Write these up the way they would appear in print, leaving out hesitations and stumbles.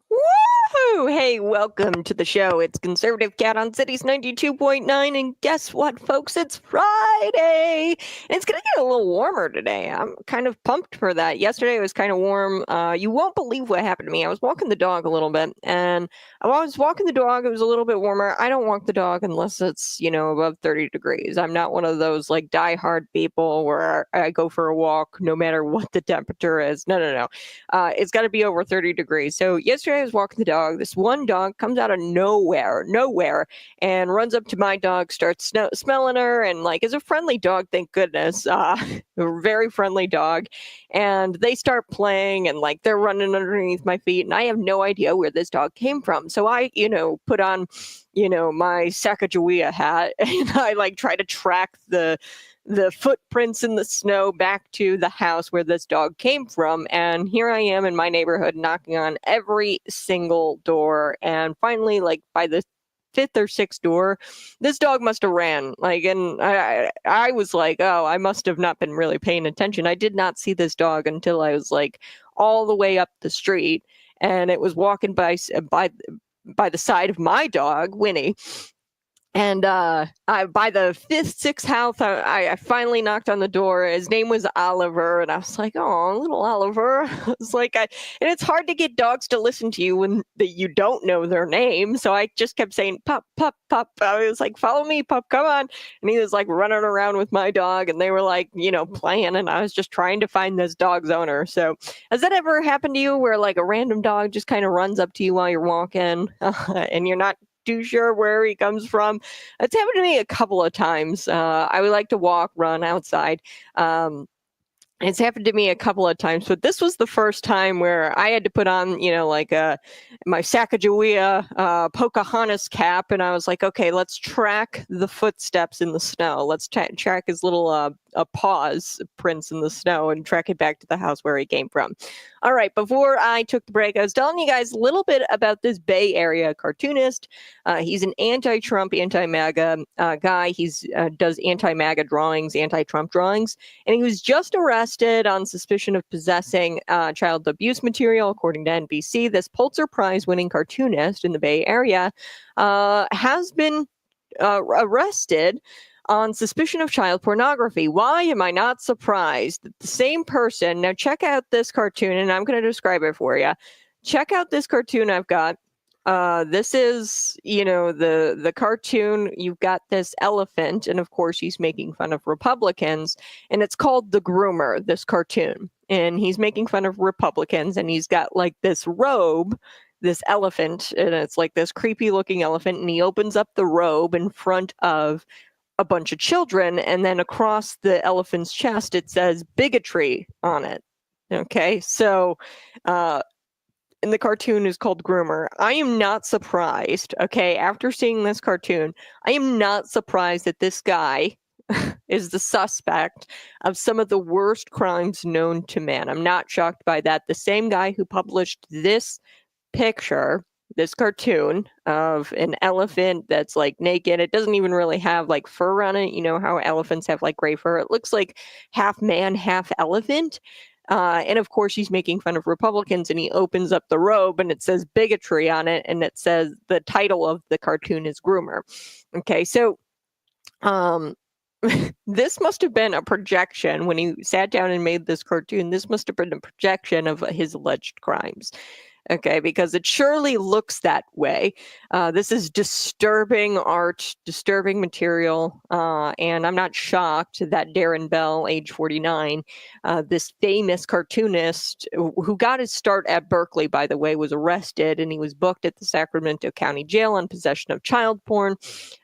Woohoo! Hey, welcome to the show. It's Conservative Cat on Cities 92.9. And guess what, folks? It's Friday. And it's going to get a little warmer today. I'm kind of pumped for that. Yesterday it was kind of warm. You won't believe what happened to me. I was walking the dog a little bit, and I was walking the dog. It was a little bit warmer. I don't walk the dog unless it's, above 30 degrees. I'm not one of those like diehard people where I go for a walk no matter what the temperature is. No. It's got to be over 30 degrees. So yesterday I was walking the dog. This one dog comes out of nowhere, and runs up to my dog, starts smelling her, and like is a friendly dog, thank goodness. A very friendly dog. And they start playing, and like they're running underneath my feet, and I have no idea where this dog came from. So I, put on, my Sacagawea hat, and I like try to track the footprints in the snow back to the house where this dog came from. And here I am in my neighborhood knocking on every single door. And finally, like by the fifth or sixth door, this dog must have ran. And I was like, oh, I must have not been really paying attention. I did not see this dog until I was like all the way up the street. And it was walking by the side of my dog, Winnie. And by the fifth, sixth house, I finally knocked on the door. His name was Oliver, and I was like, "Oh, little Oliver." It's like, and it's hard to get dogs to listen to you when you don't know their name. So I just kept saying, "Pup, pup, pup." I was like, "Follow me, pup, come on!" And he was like running around with my dog, and they were like, playing. And I was just trying to find this dog's owner. So has that ever happened to you, where like a random dog just kind of runs up to you while you're walking, and you're not too sure where he comes from? It's happened to me a couple of times. I would like to walk, run outside. It's happened to me a couple of times, but this was the first time where I had to put on, my Sacagawea Pocahontas cap, and I was like, okay, let's track the footsteps in the snow. Let's track his little paws prints in the snow and track it back to the house where he came from. All right, before I took the break, I was telling you guys a little bit about this Bay Area cartoonist. He's an anti-Trump, anti-MAGA guy. He's does anti-MAGA drawings, anti-Trump drawings, and he was just arrested on suspicion of possessing child abuse material, according to NBC. This Pulitzer Prize-winning cartoonist in the Bay Area has been arrested on suspicion of child pornography. Why am I not surprised that the same person... Now check out this cartoon, and I'm going to describe it for you. Check out this cartoon I've got. This is, the cartoon. You've got this elephant, and of course he's making fun of Republicans, and it's called The Groomer, this cartoon. And he's making fun of Republicans, and he's got like this robe, this elephant, and it's like this creepy looking elephant, and he opens up the robe in front of a bunch of children, and then across the elephant's chest it says bigotry on it. Okay, so and the cartoon is called Groomer. I am not surprised, okay, after seeing this cartoon, I am not surprised that this guy is the suspect of some of the worst crimes known to man. I'm not shocked by that. The same guy who published this picture, this cartoon of an elephant that's like naked. It doesn't even really have like fur on it. You know how elephants have like gray fur? It looks like half man, half elephant. And of course, he's making fun of Republicans, and he opens up the robe and it says bigotry on it. And it says the title of the cartoon is Groomer. Okay, so this must have been a projection when he sat down and made this cartoon. This must have been a projection of his alleged crimes. Okay, because it surely looks that way. This is disturbing art, disturbing material, and I'm not shocked that Darrin Bell, age 49, this famous cartoonist who got his start at Berkeley, by the way, was arrested, and he was booked at the Sacramento County Jail on possession of child porn.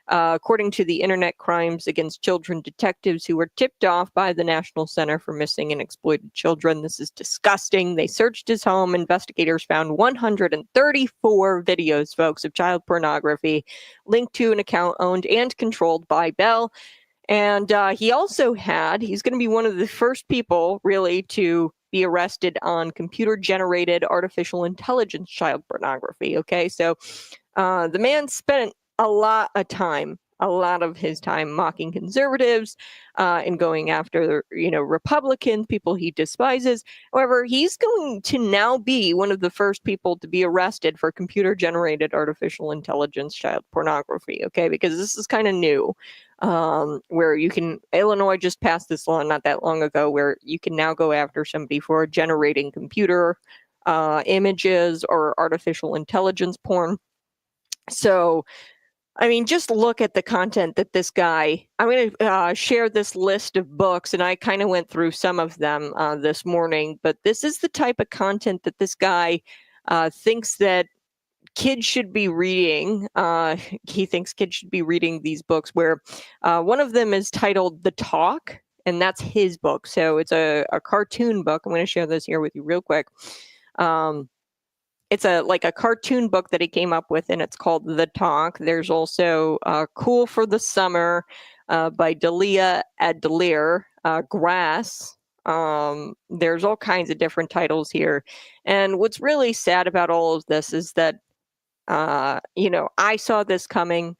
According to the Internet Crimes Against Children detectives who were tipped off by the National Center for Missing and Exploited Children. This is disgusting. They searched his home. Investigators found 134 videos, folks, of child pornography linked to an account owned and controlled by Bell. And he's going to be one of the first people really to be arrested on computer-generated artificial intelligence child pornography. Okay, so the man spent a lot of his time mocking conservatives and going after, Republicans, people he despises. However, he's going to now be one of the first people to be arrested for computer-generated artificial intelligence child pornography, okay? Because this is kind of new, where Illinois just passed this law not that long ago, where you can now go after somebody for generating computer images or artificial intelligence porn. So, I mean, just look at the content that this guy, I'm going to share this list of books, and I kind of went through some of them this morning, but this is the type of content that this guy thinks that kids should be reading. He thinks kids should be reading these books, where one of them is titled The Talk, and that's his book. So it's a cartoon book. I'm going to share this here with you real quick. It's a cartoon book that he came up with, and it's called The Talk. There's also Cool for the Summer by Delia Adler, Grass. There's all kinds of different titles here. And what's really sad about all of this is that, I saw this coming.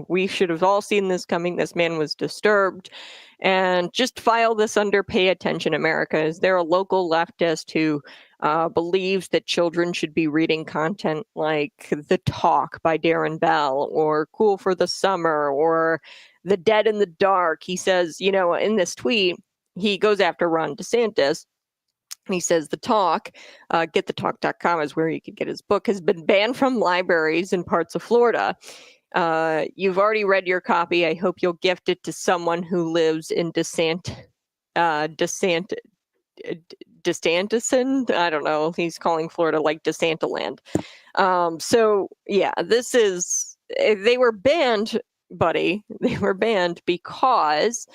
We should have all seen this coming. This man was disturbed. And just file this under Pay Attention America. Is there a local leftist who believes that children should be reading content like The Talk by Darrin Bell, or Cool for the Summer, or The Dead in the Dark? He says, in this tweet, he goes after Ron DeSantis. He says The Talk, getthetalk.com is where you could get his book, has been banned from libraries in parts of Florida. You've already read your copy. I hope you'll gift it to someone who lives in DeSantison. I don't know. He's calling Florida like DeSantaland. So yeah, they were banned, buddy. They were banned because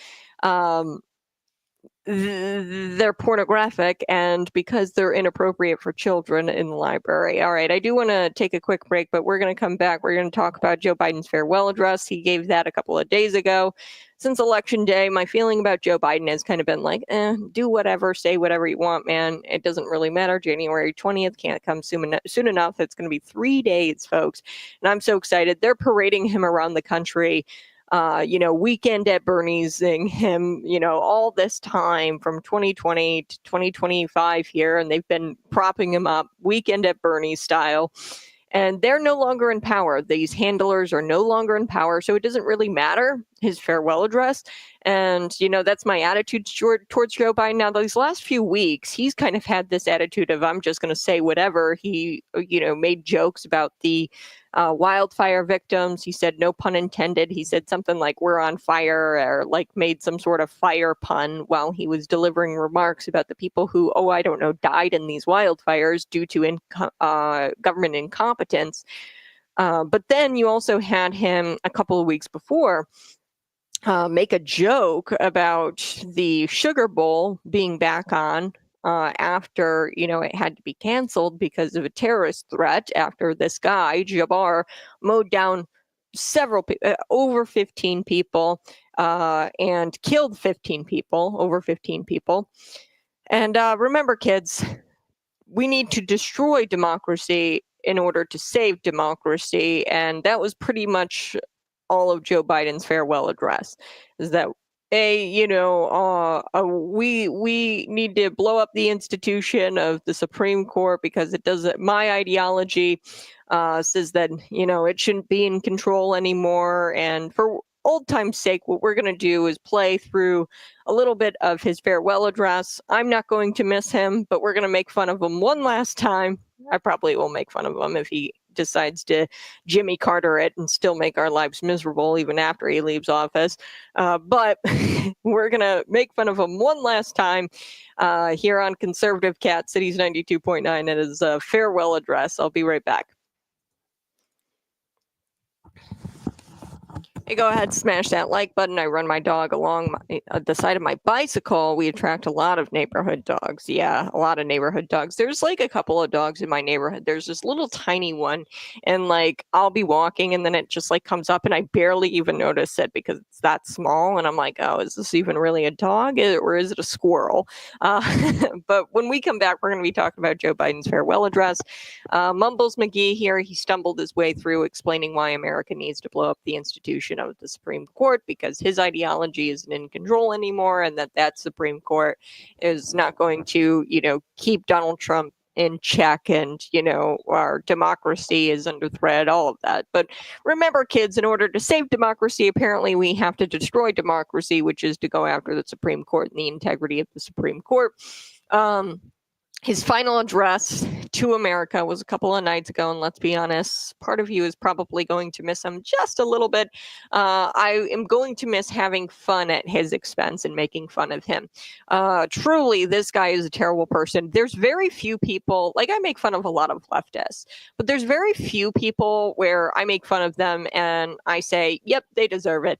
they're pornographic and because they're inappropriate for children in the library. All right, I do want to take a quick break, but we're going to come back. We're going to talk about Joe Biden's farewell address. He gave that a couple of days ago. Since Election Day, my feeling about Joe Biden has kind of been like, do whatever, say whatever you want, man. It doesn't really matter. January 20th can't come soon enough. It's going to be 3 days, folks. And I'm so excited. They're parading him around the country. Weekend at Bernie's-ing him, all this time from 2020 to 2025 here, and they've been propping him up weekend at Bernie's style. And they're no longer in power. These handlers are no longer in power, so it doesn't really matter, his farewell address. And, that's my attitude towards Joe Biden. Now, these last few weeks, he's kind of had this attitude of, I'm just going to say whatever. He, made jokes about the wildfire victims. He said, no pun intended. He said something like, we're on fire, or like made some sort of fire pun while he was delivering remarks about the people who, died in these wildfires due to government incompetence. But then you also had him a couple of weeks before make a joke about the Sugar Bowl being back on after, it had to be canceled because of a terrorist threat after this guy, Jabbar, mowed down over 15 people and killed over 15 people. And remember, kids, we need to destroy democracy in order to save democracy. And that was pretty much all of Joe Biden's farewell address, is that we need to blow up the institution of the Supreme Court because it doesn't. My ideology says that it shouldn't be in control anymore. And for old time's sake, what we're going to do is play through a little bit of his farewell address. I'm not going to miss him, but we're going to make fun of him one last time. I probably will make fun of him if he decides to Jimmy Carter it and still make our lives miserable even after he leaves office. But we're going to make fun of him one last time here on Conservative Cat, Cities 92.9 at his farewell address. I'll be right back. Hey, go ahead, smash that like button. I run my dog along the side of my bicycle. We attract a lot of neighborhood dogs. Yeah, a lot of neighborhood dogs. There's like a couple of dogs in my neighborhood. There's this little tiny one, and like I'll be walking, and then it just like comes up, and I barely even notice it because it's that small. And I'm like, oh, is this even really a dog, or is it a squirrel? But when we come back, we're going to be talking about Joe Biden's farewell address. Mumbles McGee here. He stumbled his way through explaining why America needs to blow up the institution of the Supreme Court because his ideology isn't in control anymore, and that Supreme Court is not going to, keep Donald Trump in check, and our democracy is under threat, all of that. But remember, kids, in order to save democracy, apparently we have to destroy democracy, which is to go after the Supreme Court and the integrity of the Supreme Court. His final address to America was a couple of nights ago, and let's be honest, part of you is probably going to miss him just a little bit. I am going to miss having fun at his expense and making fun of him. Truly, this guy is a terrible person. There's very few people, like I make fun of a lot of leftists, but there's very few people where I make fun of them and I say, yep, they deserve it.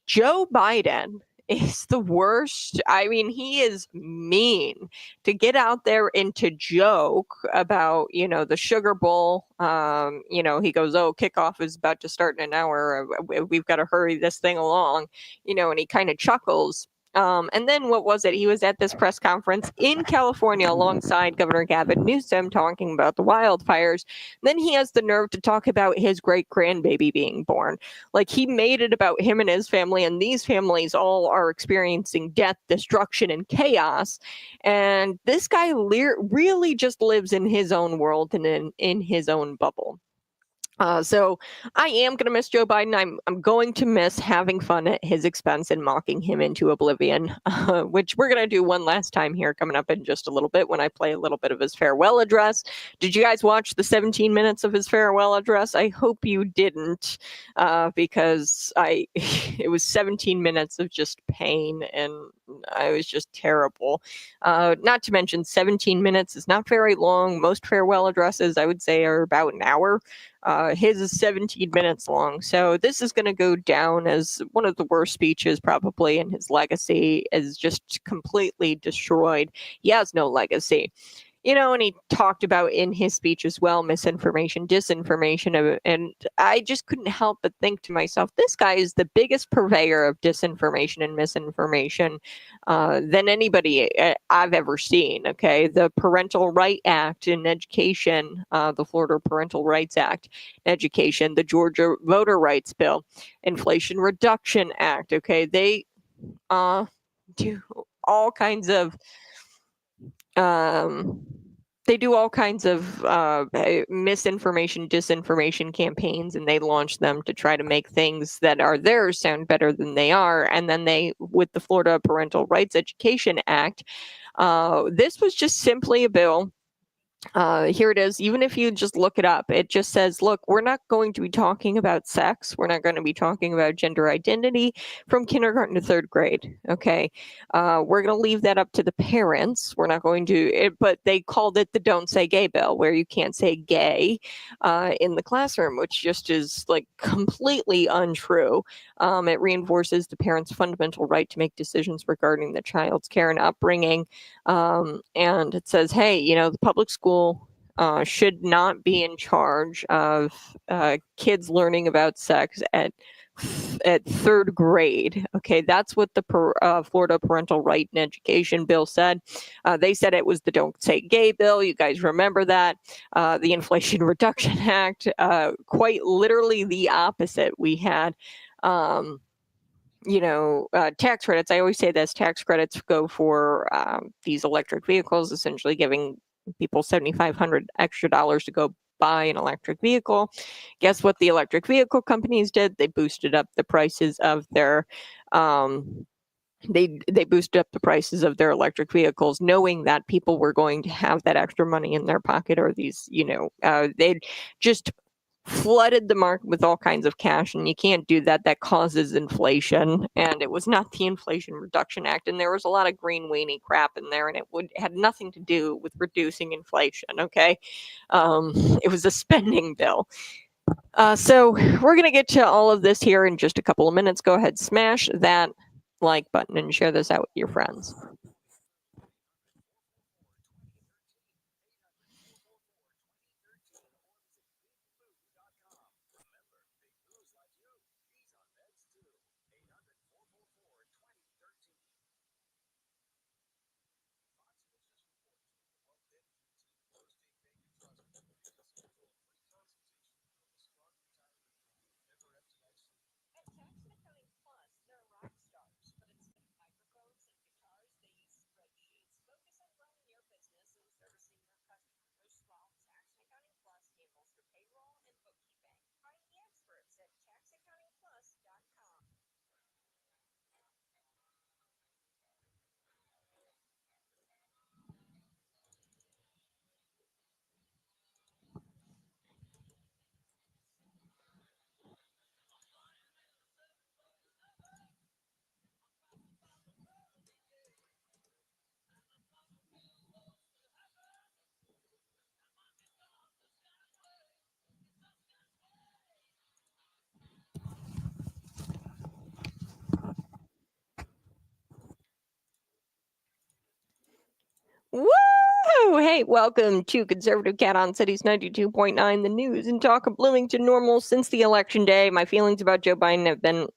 Joe Biden is the worst. I mean, he is mean to get out there and to joke about, the Sugar Bowl. He goes, oh, kickoff is about to start in an hour. We've got to hurry this thing along, and he kind of chuckles. And then what was it? He was at this press conference in California alongside Governor Gavin Newsom talking about the wildfires. Then he has the nerve to talk about his great grandbaby being born. Like he made it about him and his family, and these families all are experiencing death, destruction, and chaos. And this guy really just lives in his own world and in his own bubble. So I am going to miss Joe Biden. I'm going to miss having fun at his expense and mocking him into oblivion, which we're going to do one last time here coming up in just a little bit when I play a little bit of his farewell address. Did you guys watch the 17 minutes of his farewell address? I hope you didn't, because it was 17 minutes of just pain, and I was just terrible. Not to mention 17 minutes is not very long. Most farewell addresses, I would say, are about an hour. His is 17 minutes long. So this is going to go down as one of the worst speeches probably, and his legacy is just completely destroyed. He has no legacy. And he talked about in his speech as well, misinformation, disinformation. And I just couldn't help but think to myself, this guy is the biggest purveyor of disinformation and misinformation than anybody I've ever seen. Okay. The Parental Right Act in education, the Florida Parental Rights Act in education, the Georgia Voter Rights Bill, Inflation Reduction Act. Okay. They do all kinds of misinformation, disinformation campaigns, and they launch them to try to make things that are theirs sound better than they are. And then with the Florida Parental Rights Education Act, this was just simply a bill. Here it is. Even if you just look it up, it just says, look, we're not going to be talking about sex. We're not going to be talking about gender identity from kindergarten to third grade. Okay. We're going to leave that up to the parents. We're not going to, but they called it the Don't Say Gay bill, where you can't say gay in the classroom, which just is like completely untrue. It reinforces the parent's fundamental right to make decisions regarding the child's care and upbringing. And it says, hey, the public school should not be in charge of kids learning about sex at third grade. Okay, that's what the Florida Parental Right and Education Bill said. They said it was the Don't Say Gay bill. You guys remember that. The Inflation Reduction Act, quite literally the opposite. We had tax credits. I always say this, tax credits go for these electric vehicles, essentially giving people $7,500 extra to go buy an electric vehicle. Guess what the electric vehicle companies did? They boosted up the prices of their they boosted up the prices of their electric vehicles, knowing that people were going to have that extra money in their pocket, or these, they just flooded the market with all kinds of cash, and you can't do that. That causes inflation, and it was not the Inflation Reduction Act, and there was a lot of green weenie crap in there, and it had nothing to do with reducing inflation. Okay, it was a spending bill. So we're going to get to all of this here in just a couple of minutes. Go ahead, smash that like button and share this out with your friends. Woo! Hey, welcome to Conservative Cat on Cities 92.9, the news and talk of Bloomington normal since the election day. My feelings about Joe Biden have been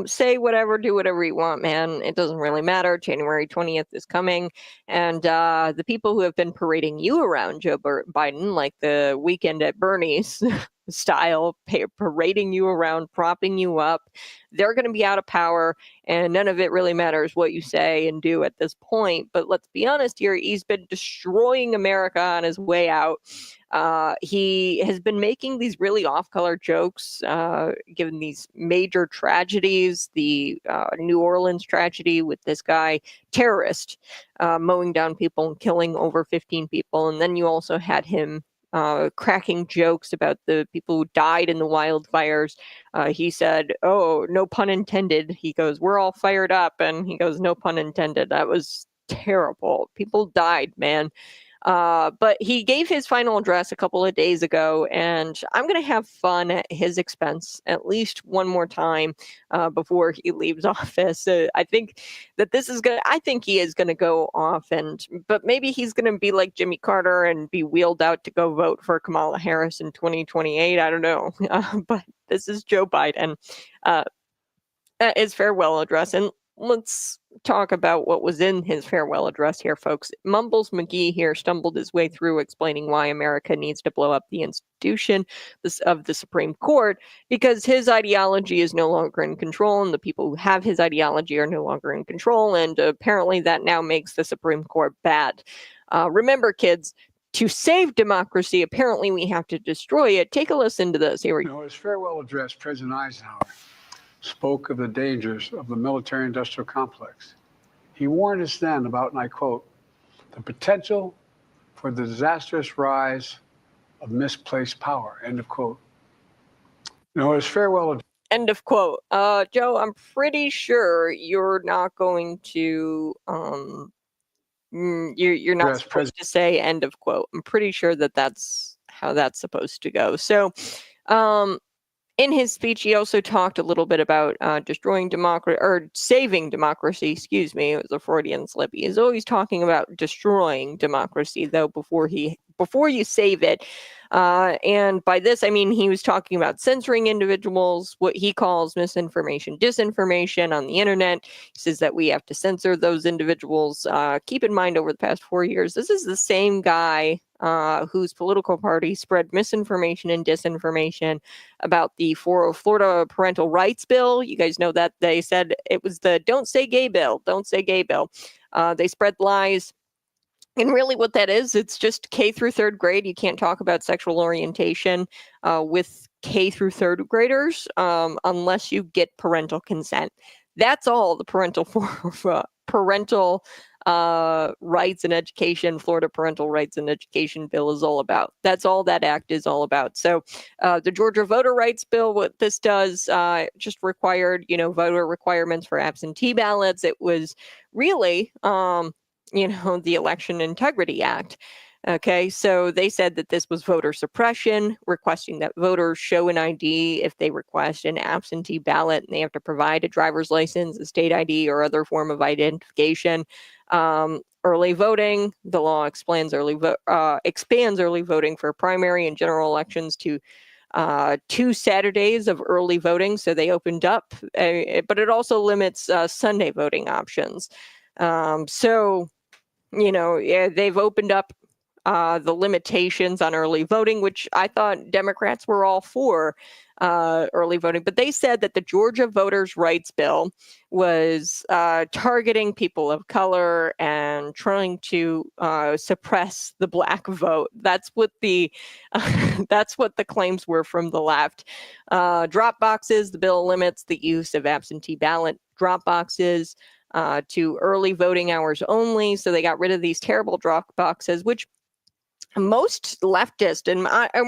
say whatever, do whatever you want, man. It doesn't really matter. January 20th is coming. And the people who have been parading you around Joe Biden, like the weekend at Bernie's style, parading you around, propping you up, they're going to be out of power. And none of it really matters what you say and do at this point. But let's be honest here, he's been destroying America on his way out. He has been making these really off-color jokes, given these major tragedies, the New Orleans tragedy with this guy, terrorist, mowing down people and killing over 15 people. And then you also had him cracking jokes about the people who died in the wildfires. He said, "Oh, no pun intended." He goes, "We're all fired up," and he goes, "No pun intended." That was terrible. People died, man. But he gave his final address a couple of days ago, and I'm going to have fun at his expense at least one more time before he leaves office. I think that this is going to, I think he is going to go off, but maybe he's going to be like Jimmy Carter and be wheeled out to go vote for Kamala Harris in 2028. I don't know. But this is Joe Biden. Uh, his farewell address. And let's talk about what was in his farewell address here, folks. Mumbles McGee here stumbled his way through explaining why America needs to blow up the institution of the Supreme Court because his ideology is no longer in control and the people who have his ideology are no longer in control. And apparently that now makes the Supreme Court bad. Remember, kids, to save democracy, apparently we have to destroy it. Take a listen to this. Here we go. His farewell address, President Eisenhower spoke of the dangers of the military-industrial complex. He warned us then about, and I quote, the potential for the disastrous rise of misplaced power, end of quote. His farewell. End of quote. Joe, I'm pretty sure you're not going to, you're not supposed to say end of quote. I'm pretty sure that that's how that's supposed to go. So, in his speech, he also talked a little bit about destroying democracy or saving democracy. Excuse me, it was a Freudian slip. He's always talking about destroying democracy, though, before you save it. And by this, I mean he was talking about censoring individuals, what he calls misinformation, disinformation on the internet. He says that we have to censor those individuals. Keep in mind, over the past 4 years, this is the same guy whose political party spread misinformation and disinformation about the Florida parental rights bill. You guys know that they said it was the "Don't Say Gay" bill. Don't say gay bill. They spread lies. And really what that is, it's just K through third grade. You can't talk about sexual orientation with K through third graders unless you get parental consent. That's all the parental rights and education, Florida parental rights and education bill is all about. That's all that act is all about. So the Georgia voter rights bill, what this does, just required, voter requirements for absentee ballots. It was really, the Election Integrity Act. Okay, so they said that this was voter suppression, requesting that voters show an ID if they request an absentee ballot, and they have to provide a driver's license, a state ID, or other form of identification. Early voting, the law expands early voting for primary and general elections to 2 Saturdays of early voting. So they opened up, but it also limits Sunday voting options. So, yeah, they've opened up the limitations on early voting, which I thought Democrats were all for early voting. But they said that the Georgia Voters' Rights Bill was targeting people of color and trying to suppress the black vote. That's what the that's what the claims were from the left. Drop boxes. The bill limits the use of absentee ballot drop boxes to early voting hours only. So they got rid of these terrible drop boxes, which most leftists and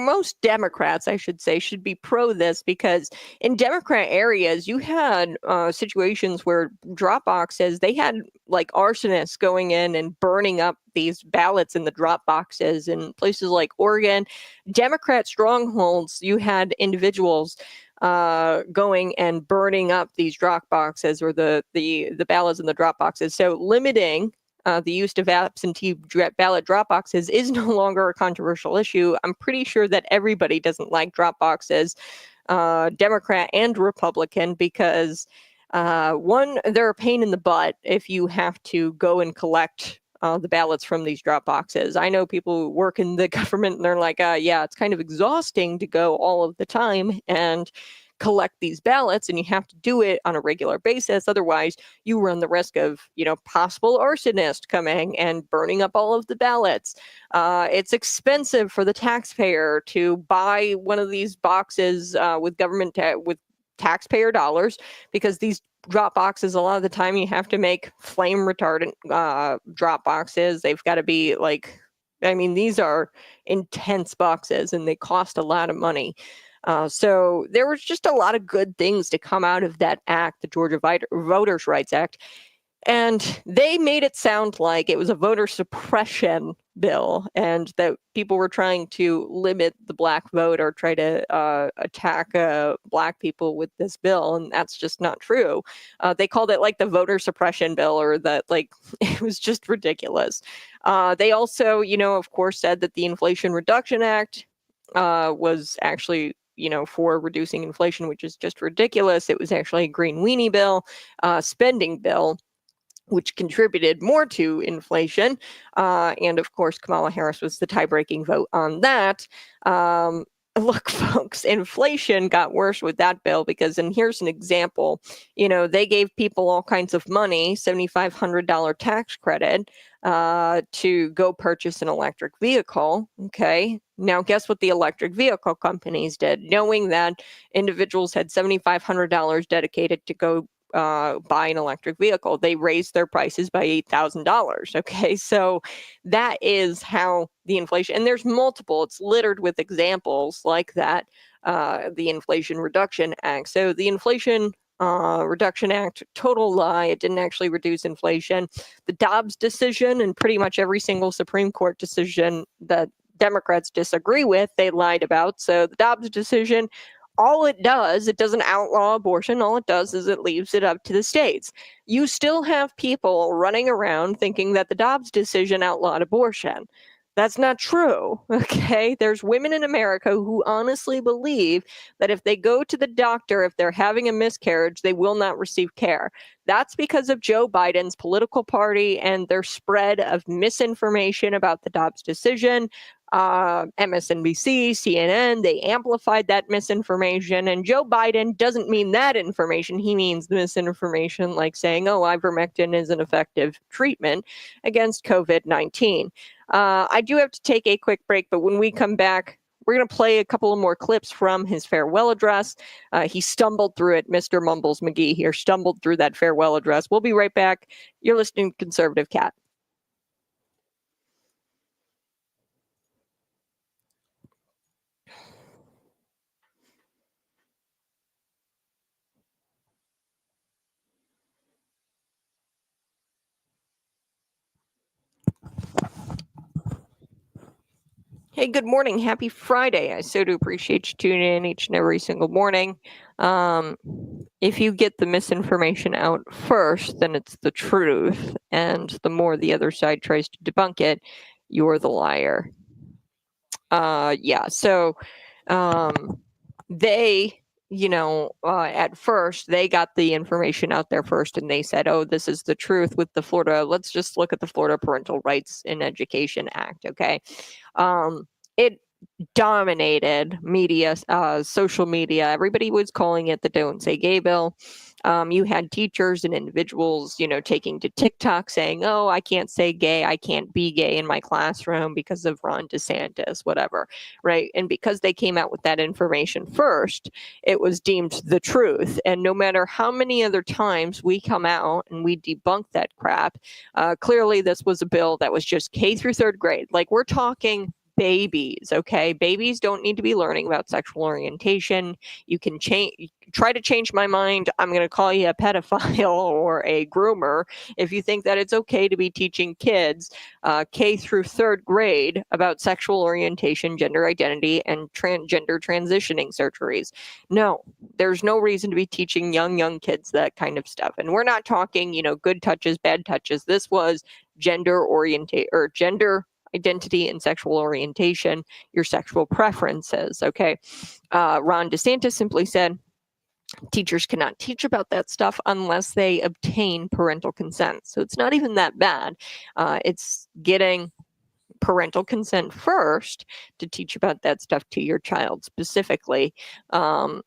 most Democrats, I should say, should be pro this, because in Democrat areas, you had situations where drop boxes, they had like arsonists going in and burning up these ballots in the drop boxes. In places like Oregon, Democrat strongholds, you had individuals going and burning up these drop boxes, or the ballots in the drop boxes. So limiting the use of absentee ballot drop boxes is no longer a controversial issue. I'm pretty sure that everybody doesn't like drop boxes, Democrat and Republican, because one, they're a pain in the butt if you have to go and collect the ballots from these drop boxes. I know people who work in the government and they're like, yeah, it's kind of exhausting to go all of the time and collect these ballots, and you have to do it on a regular basis. Otherwise, you run the risk of, possible arsonist coming and burning up all of the ballots. It's expensive for the taxpayer to buy one of these boxes with with taxpayer dollars, because these drop boxes, a lot of the time you have to make flame retardant drop boxes. They've got to be these are intense boxes and they cost a lot of money. So there was just a lot of good things to come out of that act, the Georgia Voters' Rights Act. And they made it sound like it was a voter suppression bill and that people were trying to limit the black vote or try to attack black people with this bill. And that's just not true. They called it like the voter suppression bill, or that it was just ridiculous. They also, of course, said that the Inflation Reduction Act was actually for reducing inflation, which is just ridiculous. It was actually a green weenie bill, spending bill, which contributed more to inflation. And of course, Kamala Harris was the tie-breaking vote on that. Look, folks, inflation got worse with that bill because, and here's an example, they gave people all kinds of money, $7,500 tax credit to go purchase an electric vehicle. Okay. Now, guess what the electric vehicle companies did? Knowing that individuals had $7,500 dedicated to go buy an electric vehicle, they raised their prices by $8,000. Okay, so that is how the inflation, and there's multiple, it's littered with examples like that, the Inflation Reduction Act. So the Inflation Reduction Act, total lie. It didn't actually reduce inflation. The Dobbs decision and pretty much every single Supreme Court decision that Democrats disagree with, they lied about. So the Dobbs decision, all it does, it doesn't outlaw abortion. All it does is it leaves it up to the states. You still have people running around thinking that the Dobbs decision outlawed abortion. That's not true, okay? There's women in America who honestly believe that if they go to the doctor, if they're having a miscarriage, they will not receive care. That's because of Joe Biden's political party and their spread of misinformation about the Dobbs decision. MSNBC, CNN, they amplified that misinformation. And Joe Biden doesn't mean that information. He means the misinformation, like saying, oh, ivermectin is an effective treatment against COVID-19. I do have to take a quick break, but when we come back, we're going to play a couple of more clips from his farewell address. He stumbled through it. Mr. Mumbles McGee here stumbled through that farewell address. We'll be right back. You're listening to Conservative Cat. Hey, good morning. Happy Friday. I so do appreciate you tuning in each and every single morning. If you get the misinformation out first, then it's the truth. And the more the other side tries to debunk it, you're the liar. So they, at first, they got the information out there first and they said, oh, this is the truth with the Florida. Let's just look at the Florida Parental Rights in Education Act. Okay. It dominated media, social media. Everybody was calling it the Don't Say Gay bill. You had teachers and individuals, taking to TikTok saying, oh, I can't say gay. I can't be gay in my classroom because of Ron DeSantis, whatever. Right. And because they came out with that information first, it was deemed the truth. And no matter how many other times we come out and we debunk that crap, clearly this was a bill that was just K through third grade. Like we're talking babies, okay? Babies don't need to be learning about sexual orientation. You can try to change my mind. I'm going to call you a pedophile or a groomer if you think that it's okay to be teaching kids K through third grade about sexual orientation, gender identity, and gender transitioning surgeries. No, there's no reason to be teaching young kids that kind of stuff. And we're not talking, good touches, bad touches. This was gender identity and sexual orientation, your sexual preferences. Okay. Ron DeSantis simply said teachers cannot teach about that stuff unless they obtain parental consent. So it's not even that bad. It's getting parental consent first to teach about that stuff to your child specifically. Of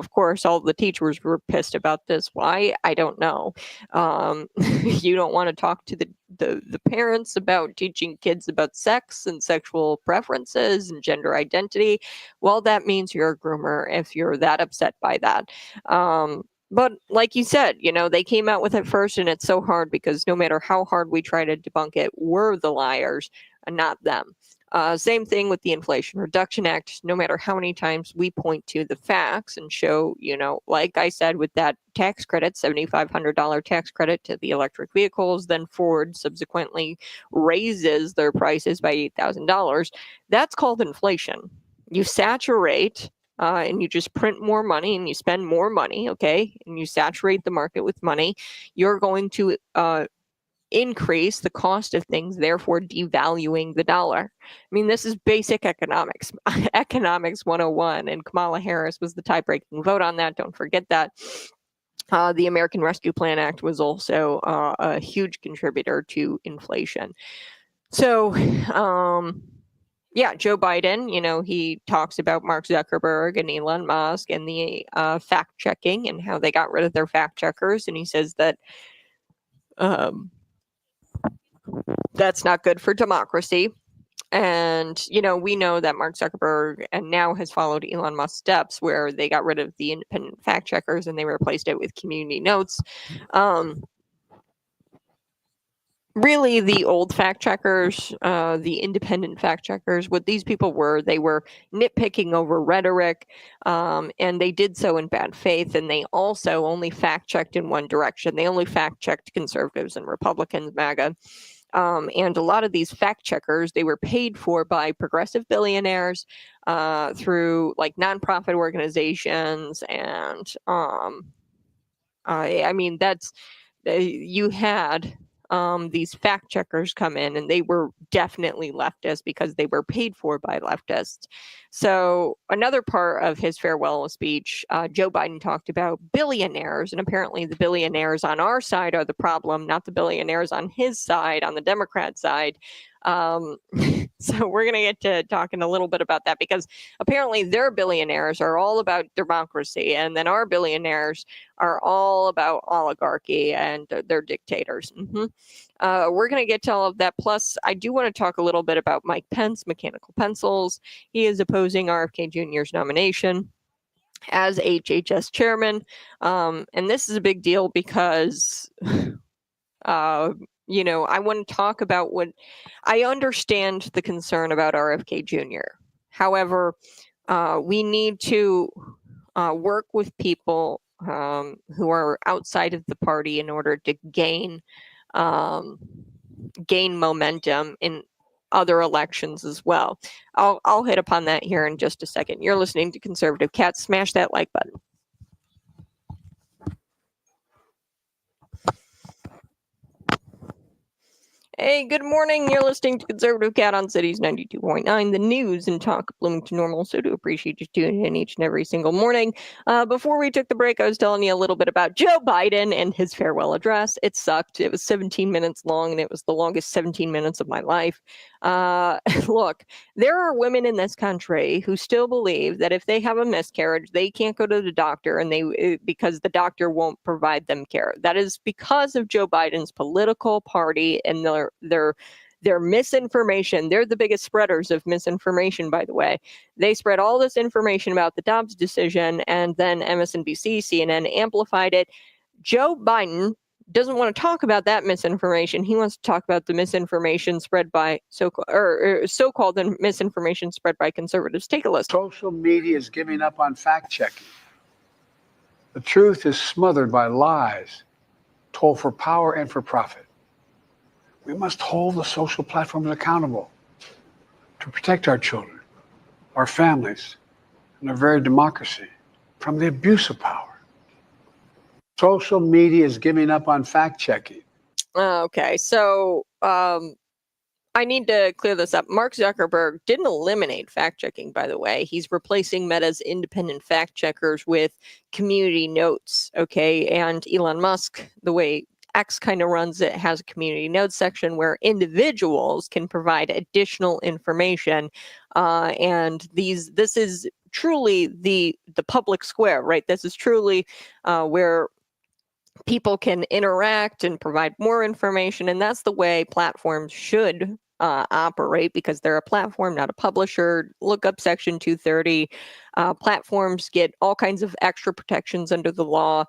course, all the teachers were pissed about this. Why? I don't know. You don't want to talk to the parents about teaching kids about sex and sexual preferences and gender identity. Well, that means you're a groomer if you're that upset by that. But like you said, they came out with it first, and it's so hard because no matter how hard we try to debunk it, we're the liars and not them. Same thing with the Inflation Reduction Act. No matter how many times we point to the facts and show, like I said, with that tax credit, $7,500 tax credit to the electric vehicles, then Ford subsequently raises their prices by $8,000. That's called inflation. You saturate and you just print more money and you spend more money, okay, and you saturate the market with money, you're going to increase the cost of things, therefore devaluing the dollar. I mean, this is basic economics, economics 101, and Kamala Harris was the tie-breaking vote on that. Don't forget that. The American Rescue Plan Act was also a huge contributor to inflation. So, Joe Biden, he talks about Mark Zuckerberg and Elon Musk and the fact checking and how they got rid of their fact checkers. And he says that that's not good for democracy. And, we know that Mark Zuckerberg and now has followed Elon Musk's steps where they got rid of the independent fact checkers and they replaced it with community notes. Really, the old fact checkers, the independent fact checkers, what these people were, they were nitpicking over rhetoric, and they did so in bad faith. And they also only fact checked in one direction. They only fact checked conservatives and Republicans, MAGA. And a lot of these fact checkers, they were paid for by progressive billionaires through like nonprofit organizations. And you had these fact checkers come in, and they were definitely leftist because they were paid for by leftists. So another part of his farewell speech, Joe Biden talked about billionaires, and apparently the billionaires on our side are the problem, not the billionaires on his side, on the Democrat side. So we're going to get to talking a little bit about that because apparently their billionaires are all about democracy, and then our billionaires are all about oligarchy and they're dictators. We're going to get to all of that. Plus, I do want to talk a little bit about Mike Pence, Mechanical Pencils. He is opposing RFK Jr.'s nomination as HHS chairman. And this is a big deal because I want to talk about what I understand the concern about RFK Jr. However, we need to work with people who are outside of the party in order to gain momentum in other elections as well. I'll hit upon that here in just a second. You're listening to Conservative Cat. Smash that like button. Hey, good morning. You're listening to Conservative Cat on Cities 92.9, the news and talk of Bloomington Normal. So do appreciate you tuning in each and every single morning. Before we took the break, I was telling you a little bit about Joe Biden and his farewell address. It sucked. It was 17 minutes long, and it was the longest 17 minutes of my life. Look, there are women in this country who still believe that if they have a miscarriage, they can't go to the doctor because the doctor won't provide them care. That is because of Joe Biden's political party and their misinformation. They're the biggest spreaders of misinformation, by the way. They spread all this information about the Dobbs decision, and then MSNBC, CNN amplified it. Joe Biden doesn't want to talk about that misinformation. He wants to talk about the misinformation spread by so-called misinformation spread by conservatives. Take a listen. Social media is giving up on fact-checking. The truth is smothered by lies told for power and for profit. We must hold the social platforms accountable to protect our children, our families, and our very democracy from the abuse of power. Social media is giving up on fact-checking. Okay, so I need to clear this up. Mark Zuckerberg didn't eliminate fact-checking, by the way. He's replacing Meta's independent fact-checkers with community notes, okay? And Elon Musk, the way X kind of runs it, has a community notes section where individuals can provide additional information. And this is truly the public square, right? This is truly where people can interact and provide more information, and that's the way platforms should operate, because they're a platform, not a publisher. Look up Section 230. Platforms get all kinds of extra protections under the law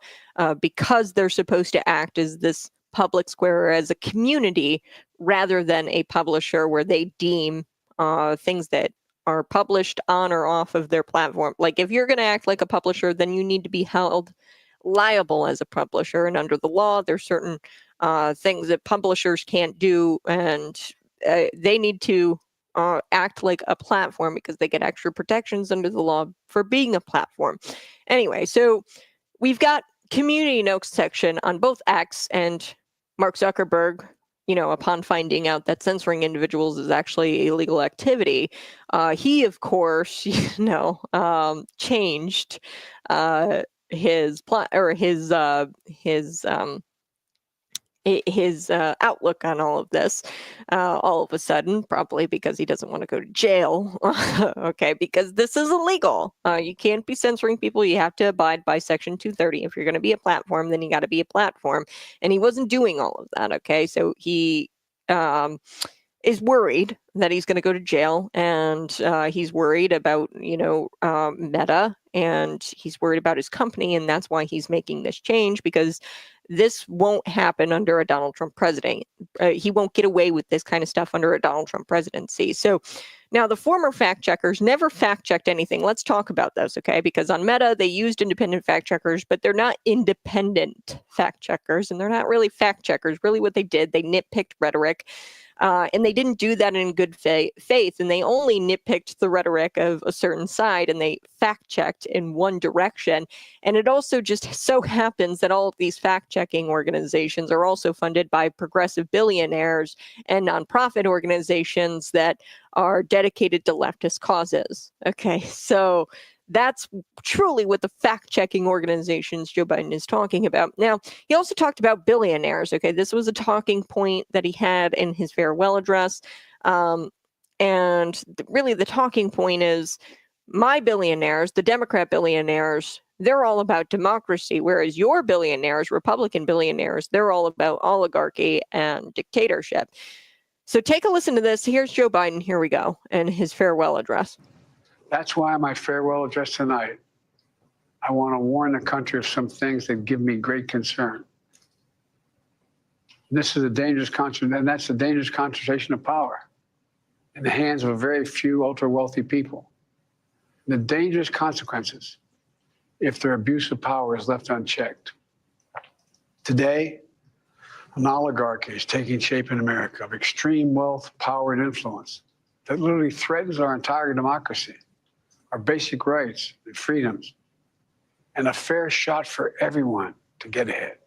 because they're supposed to act as this public square, as a community, rather than a publisher where they deem things that are published on or off of their platform. Like, if you're going to act like a publisher, then you need to be held liable as a publisher, and under the law there's certain things that publishers can't do, and they need to act like a platform because they get extra protections under the law for being a platform. Anyway, so we've got community notes section on both X, and Mark Zuckerberg, upon finding out that censoring individuals is actually illegal activity, he of course changed his plot, or his outlook on all of this all of a sudden, probably because he doesn't want to go to jail. Okay, because this is illegal. You can't be censoring people. You have to abide by Section 230. If you're going to be a platform, then you got to be a platform. And he wasn't doing all of that. Okay, so he is worried that he's going to go to jail, and he's worried about Meta, and he's worried about his company, and that's why he's making this change, because this won't happen under a Donald Trump president. He won't get away with this kind of stuff under a Donald Trump presidency. So now the former fact checkers never fact checked anything. Let's talk about this, okay? Because on Meta, they used independent fact checkers, but they're not independent fact checkers, and they're not really fact checkers. Really what they did, they nitpicked rhetoric. And they didn't do that in good faith, and they only nitpicked the rhetoric of a certain side, and they fact-checked in one direction. And it also just so happens that all of these fact-checking organizations are also funded by progressive billionaires and nonprofit organizations that are dedicated to leftist causes. Okay, so that's truly what the fact-checking organizations Joe Biden is talking about. Now, he also talked about billionaires. Okay, this was a talking point that he had in his farewell address. Really the talking point is, my billionaires, the Democrat billionaires, they're all about democracy, whereas your billionaires, Republican billionaires, they're all about oligarchy and dictatorship. So take a listen to this. Here's Joe Biden. Here we go, and his farewell address. That's why my farewell address tonight, I want to warn the country of some things that give me great concern. This is a dangerous and that's a dangerous concentration of power in the hands of a very few ultra-wealthy people. The dangerous consequences if their abuse of power is left unchecked. Today, An oligarchy is taking shape in America of extreme wealth, power, and influence that literally threatens our entire democracy, our basic rights and freedoms, and a fair shot for everyone to get ahead.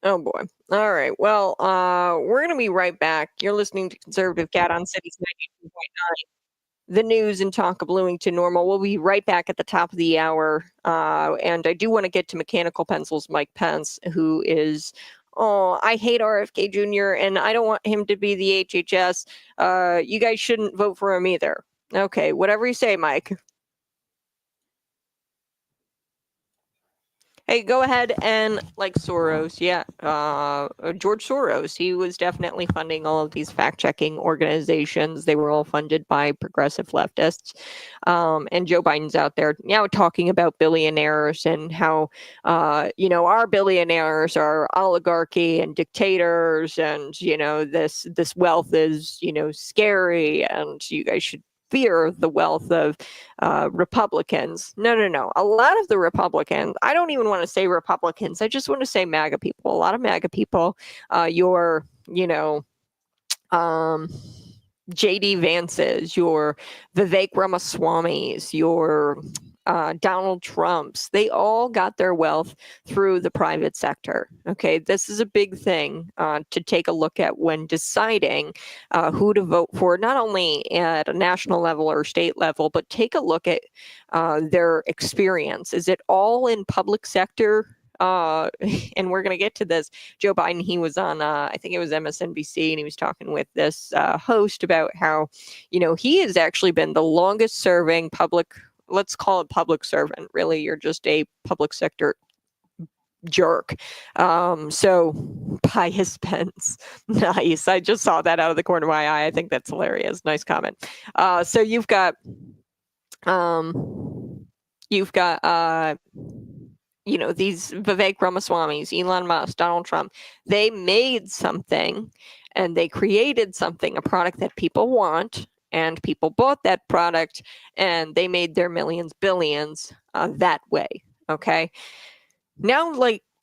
Oh boy. All right. Well, we're gonna be right back. You're listening to Conservative Cat on Cities 92.9, the news and talk of Bloomington Normal. We'll be right back at the top of the hour. And I do want to get to Mechanical Pencils Mike Pence, who is, oh, I hate RFK Jr. and I don't want him to be the HHS. You guys shouldn't vote for him either. Okay, whatever you say, Mike. Hey, go ahead and like Soros. Yeah. George Soros. He was definitely funding all of these fact-checking organizations. They were all funded by progressive leftists. And Joe Biden's out there now talking about billionaires and how, our billionaires are oligarchy and dictators, and this wealth is scary, and you guys should fear the wealth of Republicans. No. A lot of the Republicans, I don't even want to say Republicans. I just want to say MAGA people. A lot of MAGA people, your, J.D. Vance's, your Vivek Ramaswamy's, your Donald Trump's, they all got their wealth through the private sector. Okay, this is a big thing to take a look at when deciding who to vote for, not only at a national level or state level, but take a look at their experience. Is it all in public sector? And we're going to get to this. Joe Biden, he was on, I think it was MSNBC, and he was talking with this host about how, he has actually been the longest serving public, let's call it public servant. Really, you're just a public sector jerk. So Pius Pence, nice. I just saw that out of the corner of my eye. I think that's hilarious. Nice comment. So you've got these Vivek Ramaswamy's, Elon Musk, Donald Trump. They made something, and they created something, a product that people want, and people bought that product, and they made their millions, billions that way. Okay. Now,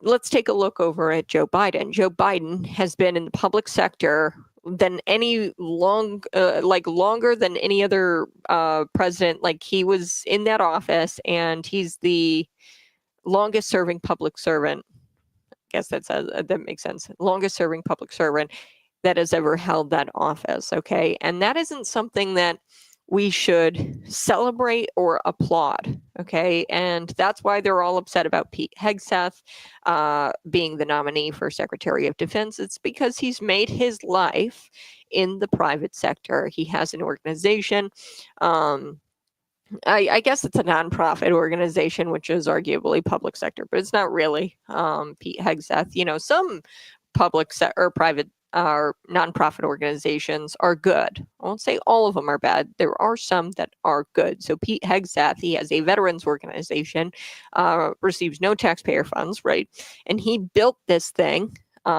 let's take a look over at Joe Biden. Joe Biden has been in the public sector than longer than any other president. Like, he was in that office, and he's the longest serving public servant. I guess that makes sense. Longest serving public servant that has ever held that office. Okay. And that isn't something that we should celebrate or applaud. Okay. And that's why they're all upset about Pete Hegseth being the nominee for Secretary of Defense. It's because he's made his life in the private sector. He has an organization. I guess it's a nonprofit organization, which is arguably public sector, but it's not really. Pete Hegseth, some public or private or nonprofit organizations are good. I won't say all of them are bad. There are some that are good. So Pete Hegseth, he has a veterans organization, receives no taxpayer funds, right? And he built this thing.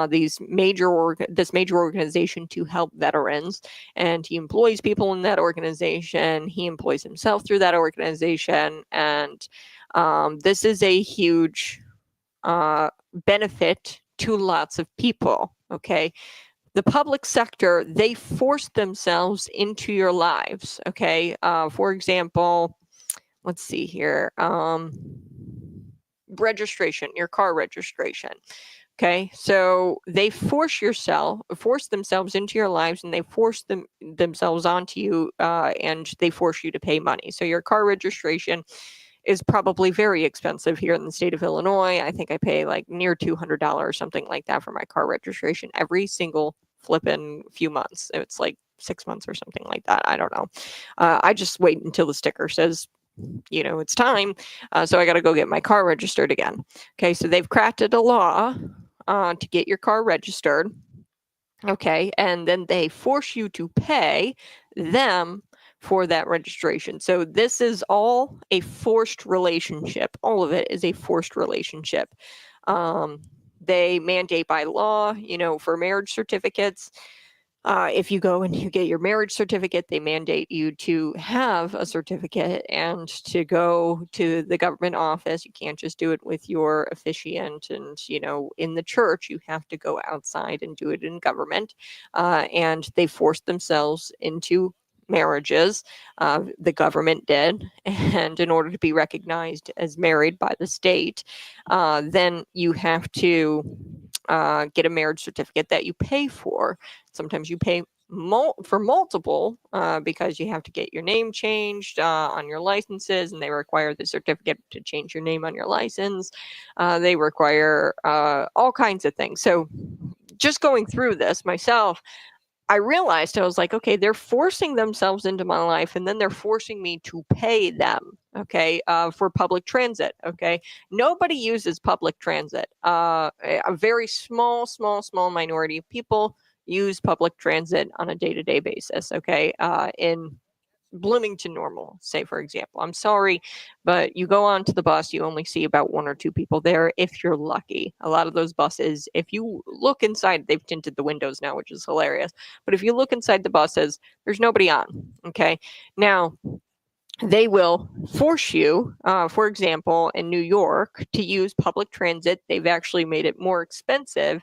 This major organization to help veterans, and he employs people in that organization. He employs himself through that organization, and this is a huge benefit to lots of people. Okay, the public sector, they force themselves into your lives. Okay, for example, let's see here, registration, your car registration. Okay, so they force themselves into your lives, and they force themselves onto you, and they force you to pay money. So your car registration is probably very expensive here in the state of Illinois. I think I pay like near $200, something like that, for my car registration every single flipping few months. It's like 6 months or something like that. I don't know. I just wait until the sticker says, it's time. So I got to go get my car registered again. Okay, so they've crafted a law to get your car registered. Okay, and then they force you to pay them for that registration. So this is all a forced relationship. All of it is a forced relationship. They mandate by law, for marriage certificates. If you go and you get your marriage certificate, they mandate you to have a certificate and to go to the government office. You can't just do it with your officiant. And, in the church, you have to go outside and do it in government. And they forced themselves into marriages. The government did. And in order to be recognized as married by the state, then you have to get a marriage certificate that you pay for. Sometimes you pay for multiple because you have to get your name changed on your licenses, and they require the certificate to change your name on your license. They require all kinds of things. So just going through this myself, I realized, I was like, okay, they're forcing themselves into my life, and then they're forcing me to pay them, okay, for public transit, okay? Nobody uses public transit. A very small minority of people use public transit on a day-to-day basis, okay? In Bloomington Normal, say, for example. I'm sorry, but you go onto the bus, you only see about one or two people there if you're lucky. A lot of those buses, if you look inside, they've tinted the windows now, which is hilarious. But if you look inside the buses, there's nobody on. Okay. Now, they will force you, for example, in New York, to use public transit. They've actually made it more expensive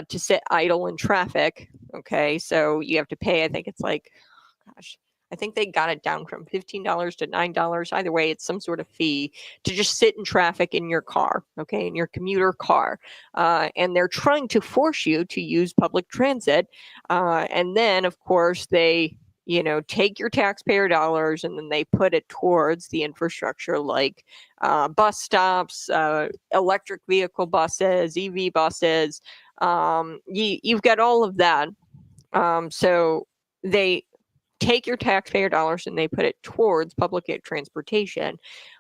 to sit idle in traffic. Okay. So you have to pay, I think it's like, gosh, I think they got it down from $15 to $9. Either way, it's some sort of fee to just sit in traffic in your car, okay, in your commuter car. And they're trying to force you to use public transit. And then, of course, they take your taxpayer dollars and then they put it towards the infrastructure like bus stops, electric vehicle buses, EV buses. You've got all of that. So they take your taxpayer dollars and they put it towards public transportation.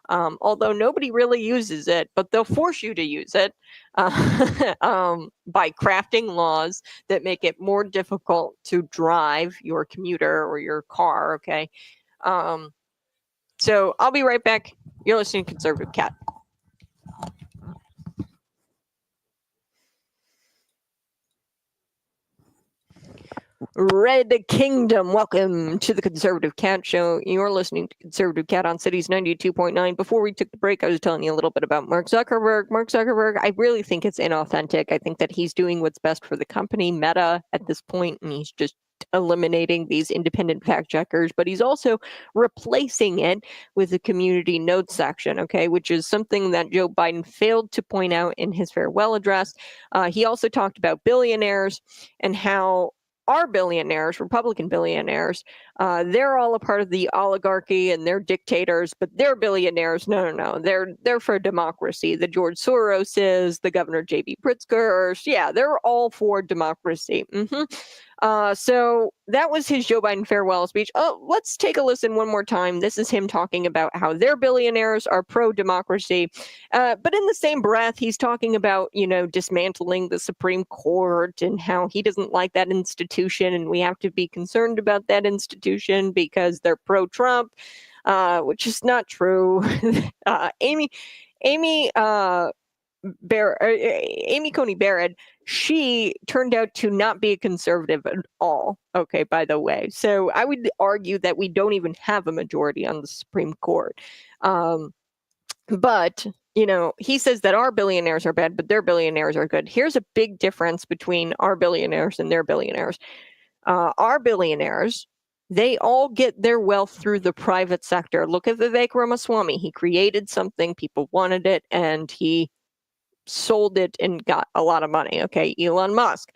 Although nobody really uses it, but they'll force you to use it by crafting laws that make it more difficult to drive your commuter or your car. Okay. So I'll be right back. You're listening to Conservative Cat. Red Kingdom, welcome to the Conservative Cat Show. You're listening to Conservative Cat on Cities 92.9. Before we took the break, I was telling you a little bit about Mark Zuckerberg. Mark Zuckerberg, I really think it's inauthentic. I think that he's doing what's best for the company, Meta, at this point, and he's just eliminating these independent fact checkers, but he's also replacing it with a community notes section, okay, which is something that Joe Biden failed to point out in his farewell address. He also talked about billionaires and how our billionaires, Republican billionaires, they're all a part of the oligarchy and they're dictators, but they're billionaires. No. They're for democracy. The George Soroses, the Governor J.B. Pritzkers, yeah, they're all for democracy. So that was his Joe Biden farewell speech. Oh, let's take a listen one more time. This is him talking about how their billionaires are pro-democracy. But in the same breath, he's talking about, dismantling the Supreme Court and how he doesn't like that institution and we have to be concerned about that institution because they're pro-Trump, which is not true. Amy Coney Barrett, she turned out to not be a conservative at all. Okay, by the way. So I would argue that we don't even have a majority on the Supreme Court. But, he says that our billionaires are bad, but their billionaires are good. Here's a big difference between our billionaires and their billionaires. Our billionaires, they all get their wealth through the private sector. Look at Vivek Ramaswamy. He created something, people wanted it, and he sold it and got a lot of money. Okay, Elon Musk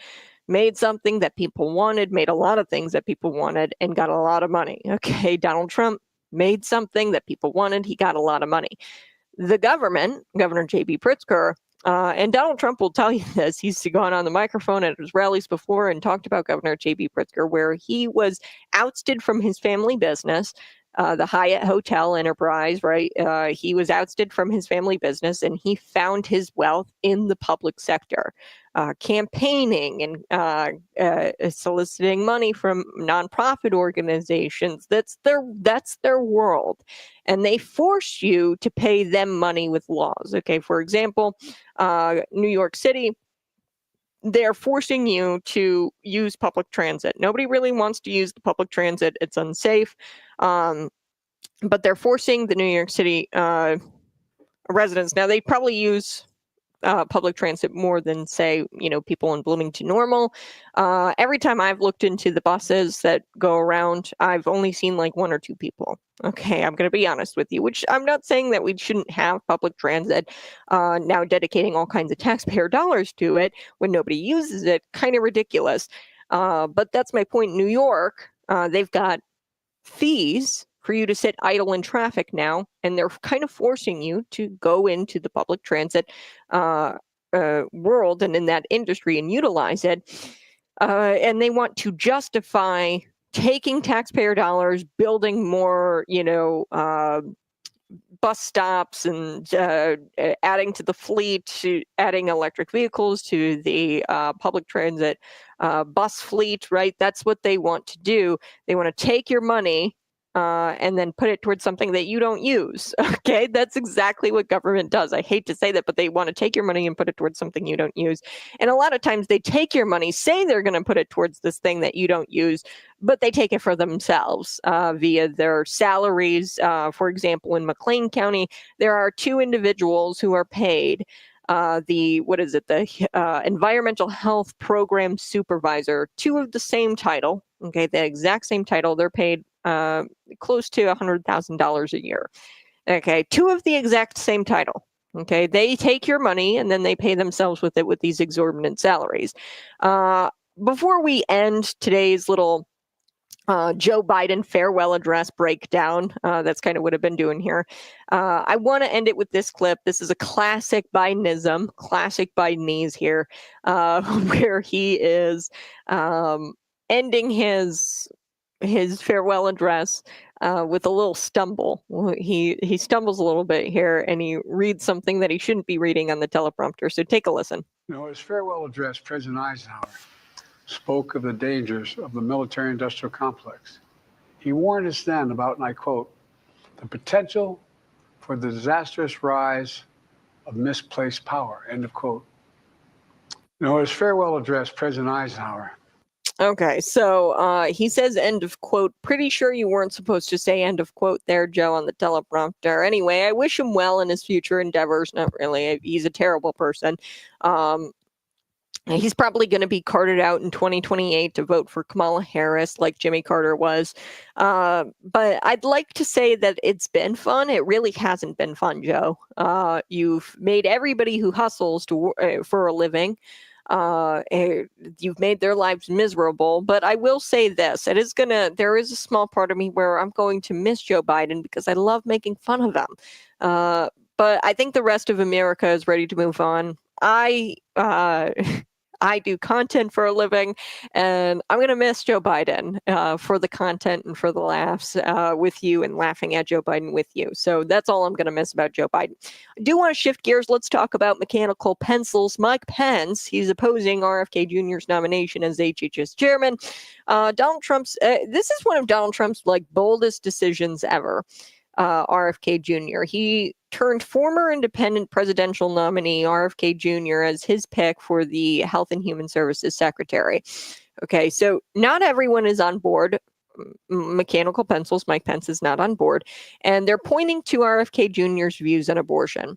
made something that people wanted, made a lot of things that people wanted, and got a lot of money. Okay, Donald Trump made something that people wanted, he got a lot of money. The government, Governor J.B. Pritzker, and Donald Trump will tell you this. He's gone on the microphone at his rallies before and talked about Governor J.B. Pritzker, where he was ousted from his family business, the Hyatt Hotel enterprise, right? He was ousted from his family business and he found his wealth in the public sector, campaigning and soliciting money from nonprofit organizations. That's their world. And they force you to pay them money with laws. Okay, for example, New York City, they're forcing you to use public transit. Nobody really wants to use the public transit. It's unsafe. But they're forcing the New York City residents. Now, they probably use public transit more than, say, people in Bloomington Normal. Every time I've looked into the buses that go around, I've only seen like one or two people. Okay, I'm going to be honest with you, which I'm not saying that we shouldn't have public transit, now dedicating all kinds of taxpayer dollars to it when nobody uses it. Kind of ridiculous. But that's my point. In New York, they've got fees for you to sit idle in traffic now, and they're kind of forcing you to go into the public transit world and in that industry and utilize it. And they want to justify taking taxpayer dollars, building more, bus stops and adding to the fleet, adding electric vehicles to the public transit bus fleet, right? That's what they want to do. They want to take your money and then put it towards something that you don't use. Okay, that's exactly what government does. I hate to say that, but they want to take your money and put it towards something you don't use. And a lot of times they take your money, say they're going to put it towards this thing that you don't use, but they take it for themselves via their salaries. For example, in McLean County, there are two individuals who are paid the environmental health program supervisor, two of the same title. Okay, the exact same title. They're paid close to $100,000 a year. Okay, two of the exact same title. Okay, they take your money and then they pay themselves with it with these exorbitant salaries. Before we end today's little Joe Biden farewell address breakdown, that's kind of what I've been doing here. I want to end it with this clip. This is a classic Bidenism, classic Bidenese here, where he is ending his farewell address with a little stumble. He stumbles a little bit here, and he reads something that he shouldn't be reading on the teleprompter. So take a listen. His farewell address, President Eisenhower spoke of the dangers of the military-industrial complex. He warned us then about, and I quote, the potential for the disastrous rise of misplaced power, end of quote. His farewell address, President Eisenhower. Okay, so he says end of quote. Pretty sure you weren't supposed to say end of quote there, Joe, on the teleprompter. Anyway, I wish him well in his future endeavors. Not really. He's a terrible person. He's probably going to be carted out in 2028 to vote for Kamala Harris like Jimmy Carter was. But I'd like to say that it's been fun. It really hasn't been fun, Joe. You've made everybody who hustles for a living, you've made their lives miserable. But I will say this, there is a small part of me where I'm going to miss Joe Biden because I love making fun of him. But I think the rest of America is ready to move on. I do content for a living, and I'm going to miss Joe Biden for the content and for the laughs with you and laughing at Joe Biden with you. So that's all I'm going to miss about Joe Biden. I do want to shift gears. Let's talk about mechanical pencils. Mike Pence, he's opposing RFK Jr.'s nomination as HHS chairman. Donald Trump's, this is one of Donald Trump's boldest decisions ever. RFK Jr. He turned former independent presidential nominee RFK Jr. as his pick for the Health and Human Services Secretary. Okay, so not everyone is on board. Mechanical pencils, Mike Pence is not on board. And they're pointing to RFK Jr.'s views on abortion.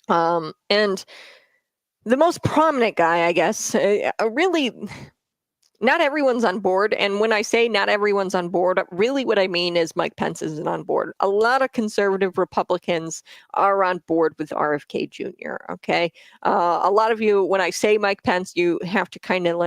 And the most prominent guy, I guess, really... Not everyone's on board. And when I say not everyone's on board, really what I mean is Mike Pence isn't on board. A lot of conservative Republicans are on board with RFK Jr., okay? A lot of you, when I say Mike Pence, you have to kind of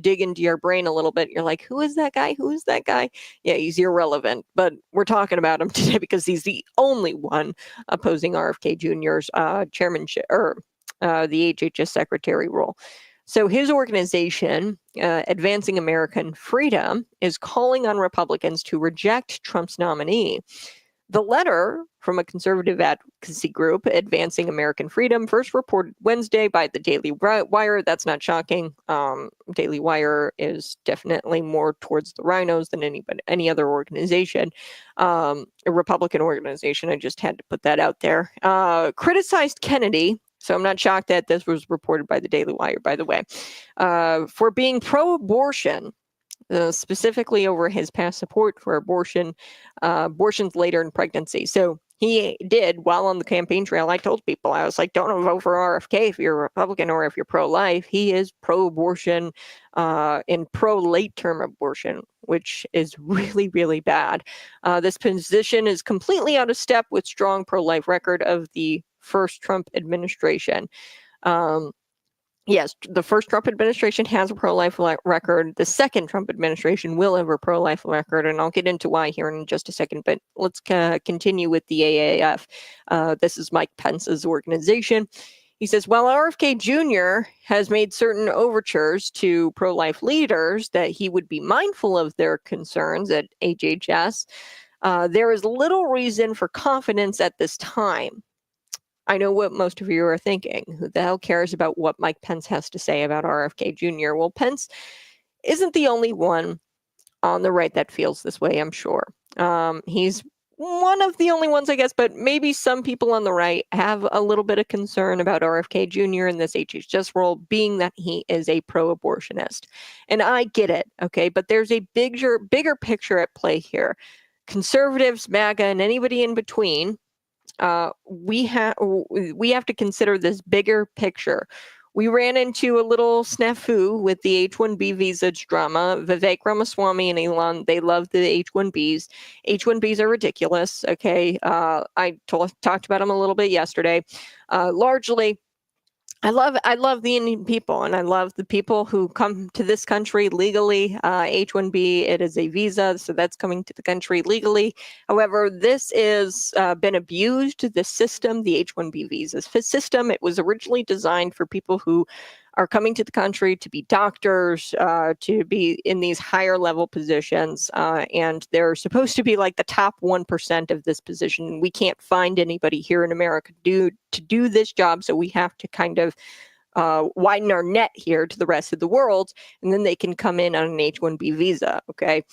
dig into your brain a little bit. You're like, who is that guy? Who is that guy? Yeah, he's irrelevant. But we're talking about him today because he's the only one opposing RFK Jr.'s chairmanship or the HHS secretary role. So his organization, Advancing American Freedom, is calling on Republicans to reject Trump's nominee. The letter from a conservative advocacy group, Advancing American Freedom, first reported Wednesday by the Daily Wire. That's not shocking. Daily Wire is definitely more towards the rhinos than any other organization, a Republican organization. I just had to put that out there. Criticized Kennedy, So I'm not shocked that this was reported by the Daily Wire, by the way, for being pro-abortion, specifically over his past support for abortions later in pregnancy. So he did, while on the campaign trail, I told people, I was like, don't vote for RFK if you're a Republican or if you're pro-life. He is pro-abortion and pro-late-term abortion, which is really, really bad. This position is completely out of step with strong pro-life record of the first Trump administration. Yes, the first Trump administration has a pro-life record. The second Trump administration will have a pro-life record, and I'll get into why here in just a second. But let's continue with the AAF. This is Mike Pence's organization. He says, while RFK Jr. has made certain overtures to pro-life leaders that he would be mindful of their concerns at HHS, there is little reason for confidence at this time. I know what most of you are thinking. Who the hell cares about what Mike Pence has to say about RFK Jr.? Well, Pence isn't the only one on the right that feels this way, I'm sure. He's one of the only ones, I guess, but maybe some people on the right have a little bit of concern about RFK Jr. in this HHS role, being that he is a pro-abortionist. And I get it, okay? But there's a bigger picture at play here. Conservatives, MAGA, and anybody in between, we have to consider this bigger picture. We ran into a little snafu with the H-1B visa drama. Vivek Ramaswamy and Elon, they love the H-1Bs. H-1Bs are ridiculous, okay? I talked about them a little bit yesterday. Largely, I love the Indian people, and I love the people who come to this country legally. H-1B, it is a visa, so that's coming to the country legally. However, this is been abused, the system, the H-1B visa system. It was originally designed for people who are coming to the country to be doctors, to be in these higher level positions, and they're supposed to be like the top 1% of this position. We can't find anybody here in America to do this job, so we have to kind of widen our net here to the rest of the world, and then they can come in on an H-1B visa, okay?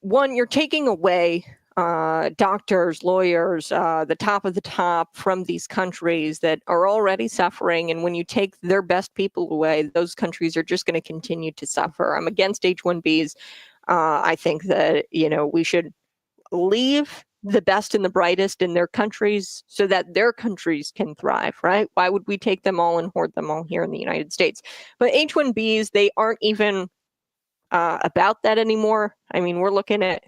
One, you're taking away doctors, lawyers, the top of the top from these countries that are already suffering. And when you take their best people away, those countries are just going to continue to suffer. I'm against H-1Bs. I think that, we should leave the best and the brightest in their countries so that their countries can thrive, right? Why would we take them all and hoard them all here in the United States? But H-1Bs, they aren't even about that anymore. I mean, we're looking at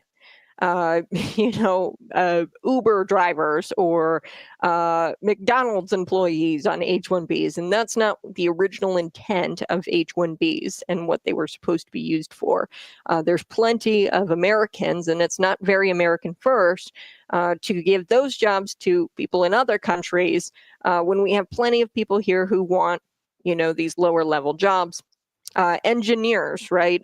Uber drivers or McDonald's employees on H-1Bs. And that's not the original intent of H-1Bs and what they were supposed to be used for. There's plenty of Americans, and it's not very American first, to give those jobs to people in other countries when we have plenty of people here who want, these lower level jobs. Engineers, right?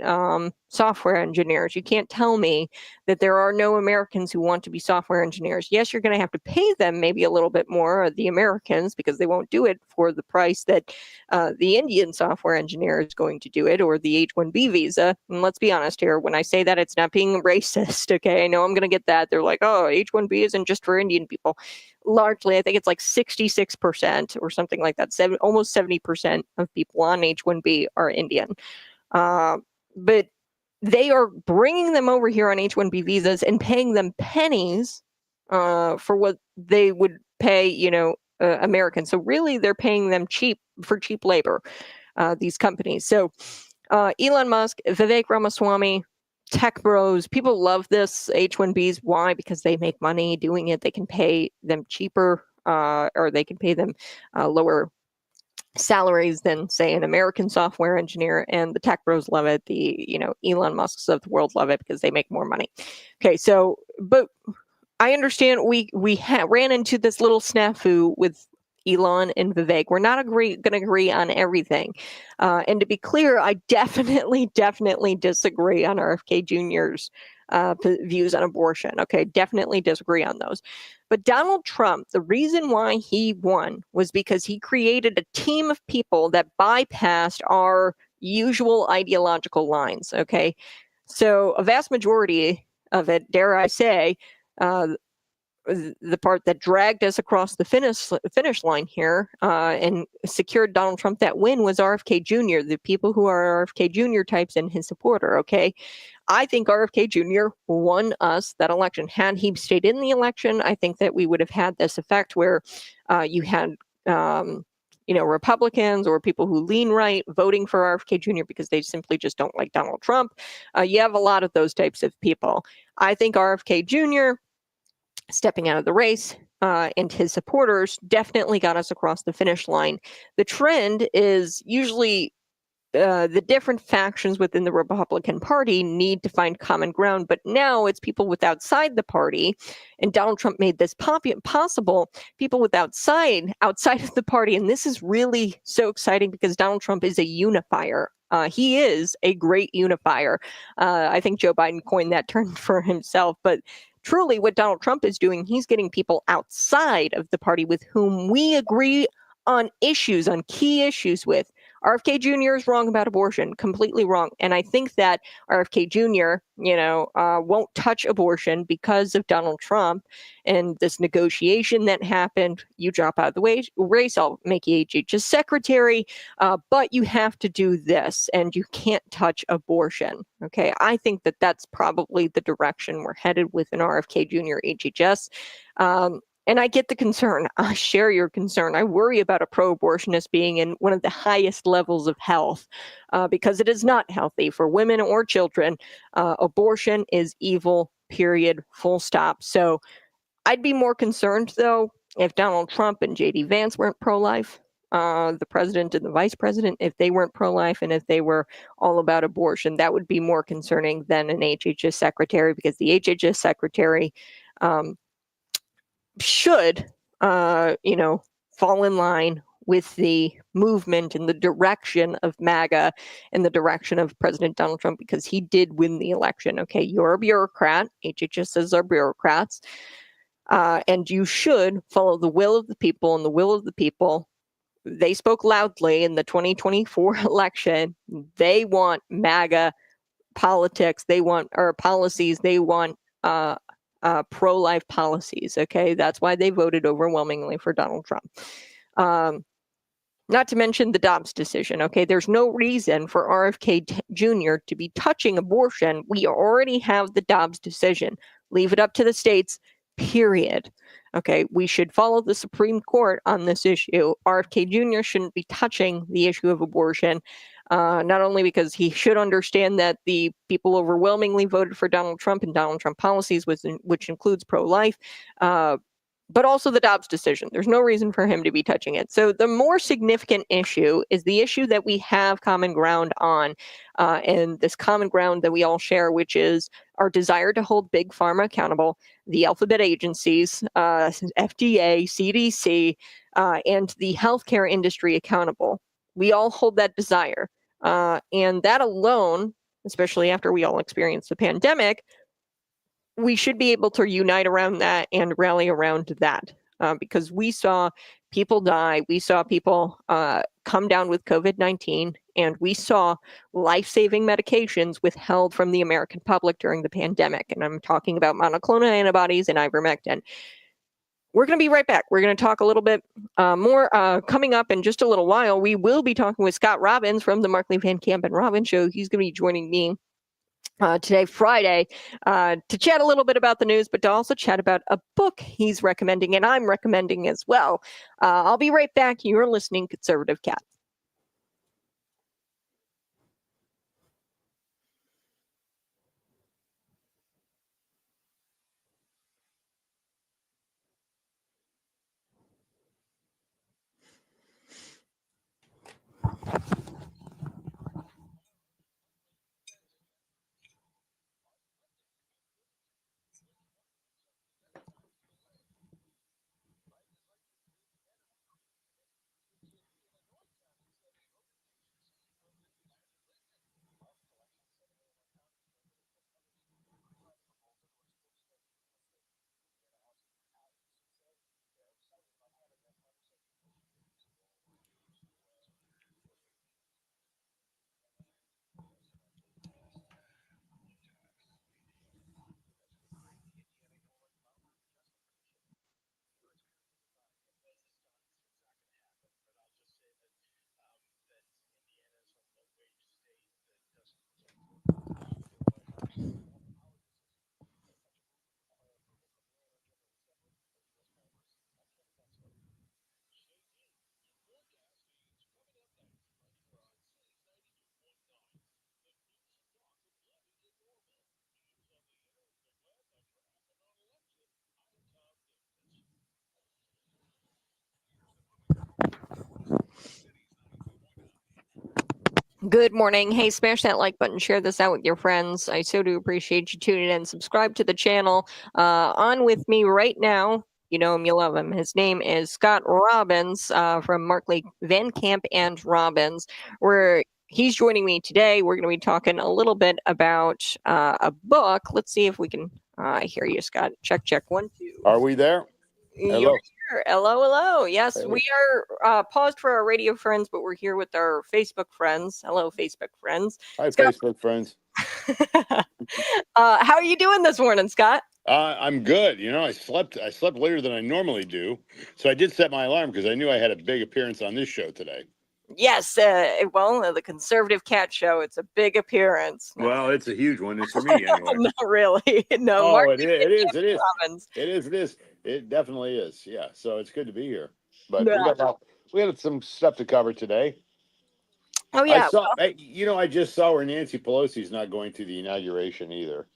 Software engineers. You can't tell me that there are no Americans who want to be software engineers. Yes, you're going to have to pay them maybe a little bit more, the Americans, because they won't do it for the price that the Indian software engineer is going to do it, or the H-1B visa. And let's be honest here, when I say that, it's not being racist, okay? I know I'm going to get that. They're like, oh, H-1B isn't just for Indian people. Largely, I think it's like 66% or something like that. Almost 70% of people on H-1B are Indian. But they are bringing them over here on H-1B visas and paying them pennies for what they would pay, Americans. So really, they're paying them cheap labor, these companies. So Elon Musk, Vivek Ramaswamy, tech bros, people love this H-1Bs. Why? Because they make money doing it. They can pay them cheaper, or they can pay them lower salaries than, say, an American software engineer. And the tech bros love it. The Elon Musks of the world love it because they make more money. Okay, so but I understand we ran into this little snafu with Elon and Vivek. We're not going to agree on everything. And to be clear, I definitely disagree on RFK Jr.'s views on abortion. Okay, definitely disagree on those. But Donald Trump, the reason why he won was because he created a team of people that bypassed our usual ideological lines. Okay, so a vast majority of it, dare I say, the part that dragged us across the finish line here and secured Donald Trump that win was RFK Jr., the people who are RFK Jr. types and his supporter, okay? I think RFK Jr. won us that election. Had he stayed in the election, I think that we would have had this effect where you had Republicans or people who lean right voting for RFK Jr. because they simply just don't like Donald Trump. You have a lot of those types of people. I think RFK Jr. stepping out of the race and his supporters definitely got us across the finish line. The trend is usually the different factions within the Republican Party need to find common ground, but now it's people with outside the party, and Donald Trump made this possible. People with outside of the party, and this is really so exciting because Donald Trump is a unifier. He is a great unifier. I think Joe Biden coined that term for himself, but truly what Donald Trump is doing, he's getting people outside of the party with whom we agree on issues, on key issues with. RFK Jr. is wrong about abortion, completely wrong. And I think that RFK Jr., won't touch abortion because of Donald Trump and this negotiation that happened. You drop out of the race, I'll make you HHS secretary, but you have to do this and you can't touch abortion. Okay, I think that that's probably the direction we're headed with an RFK Jr. HHS. And I get the concern. I share your concern. I worry about a pro-abortionist being in one of the highest levels of health because it is not healthy for women or children. Abortion is evil, period, full stop. So I'd be more concerned, though, if Donald Trump and J.D. Vance weren't pro-life, the president and the vice president, if they weren't pro-life and if they were all about abortion, that would be more concerning than an HHS secretary because the HHS secretary should, fall in line with the movement and the direction of MAGA and the direction of President Donald Trump because he did win the election. Okay, you're a bureaucrat. HHSs are bureaucrats. And you should follow the will of the people, and the will of the people, they spoke loudly in the 2024 election. They want MAGA politics. They want policies. They want pro-life policies. Okay, that's why they voted overwhelmingly for Donald Trump. Not to mention the Dobbs decision. Okay, there's no reason for RFK Jr. to be touching abortion. We already have the Dobbs decision. Leave it up to the states, period. Okay, we should follow the Supreme Court on this issue. RFK Jr. shouldn't be touching the issue of abortion. Not only because he should understand that the people overwhelmingly voted for Donald Trump and Donald Trump policies, which includes pro-life, but also the Dobbs decision. There's no reason for him to be touching it. So the more significant issue is the issue that we have common ground on, and this common ground that we all share, which is our desire to hold big pharma accountable, the alphabet agencies, FDA, CDC, and the healthcare industry accountable. We all hold that desire. And that alone, especially after we all experienced the pandemic, we should be able to unite around that and rally around that because we saw people die. We saw people come down with COVID-19, and we saw life-saving medications withheld from the American public during the pandemic. And I'm talking about monoclonal antibodies and ivermectin. We're going to be right back. We're going to talk a little bit more coming up in just a little while. We will be talking with Scott Robbins from the Markley Van Camp and Robbins Show. He's going to be joining me today, Friday, to chat a little bit about the news, but to also chat about a book he's recommending and I'm recommending as well. I'll be right back. You're listening to Conservative Cat. Good morning. Hey, smash that like button, share this out with your friends. I so do appreciate you tuning in. Subscribe to the channel. On with me right now, you know him, you love him. His name is Scott Robbins from Markley Van Camp and Robbins, where he's joining me today. We're going to be talking a little bit about a book. Let's see if we can hear you, Scott. Check, check. 1, 2. Are we there? You're Hello. here. Hello, hello. Yes, Hey. we are paused for our radio friends, but we're here with our Facebook friends. Hello, Facebook friends. Hi, Scott, Facebook friends. how are you doing this morning, Scott? I'm good. You know, I slept later than I normally do, so I did set my alarm because I knew I had a big appearance on this show today. Yes, the Conservative Cat Show. It's a big appearance. No, Well, it's a huge one. It's for me anyway. not really. No, Oh, Mark it is. It is. It is. Robbins. It is. It is. It definitely is. Yeah. So it's good to be here. But Yeah. we had some stuff to cover today. Oh yeah. I just saw where Nancy Pelosi's not going to the inauguration either.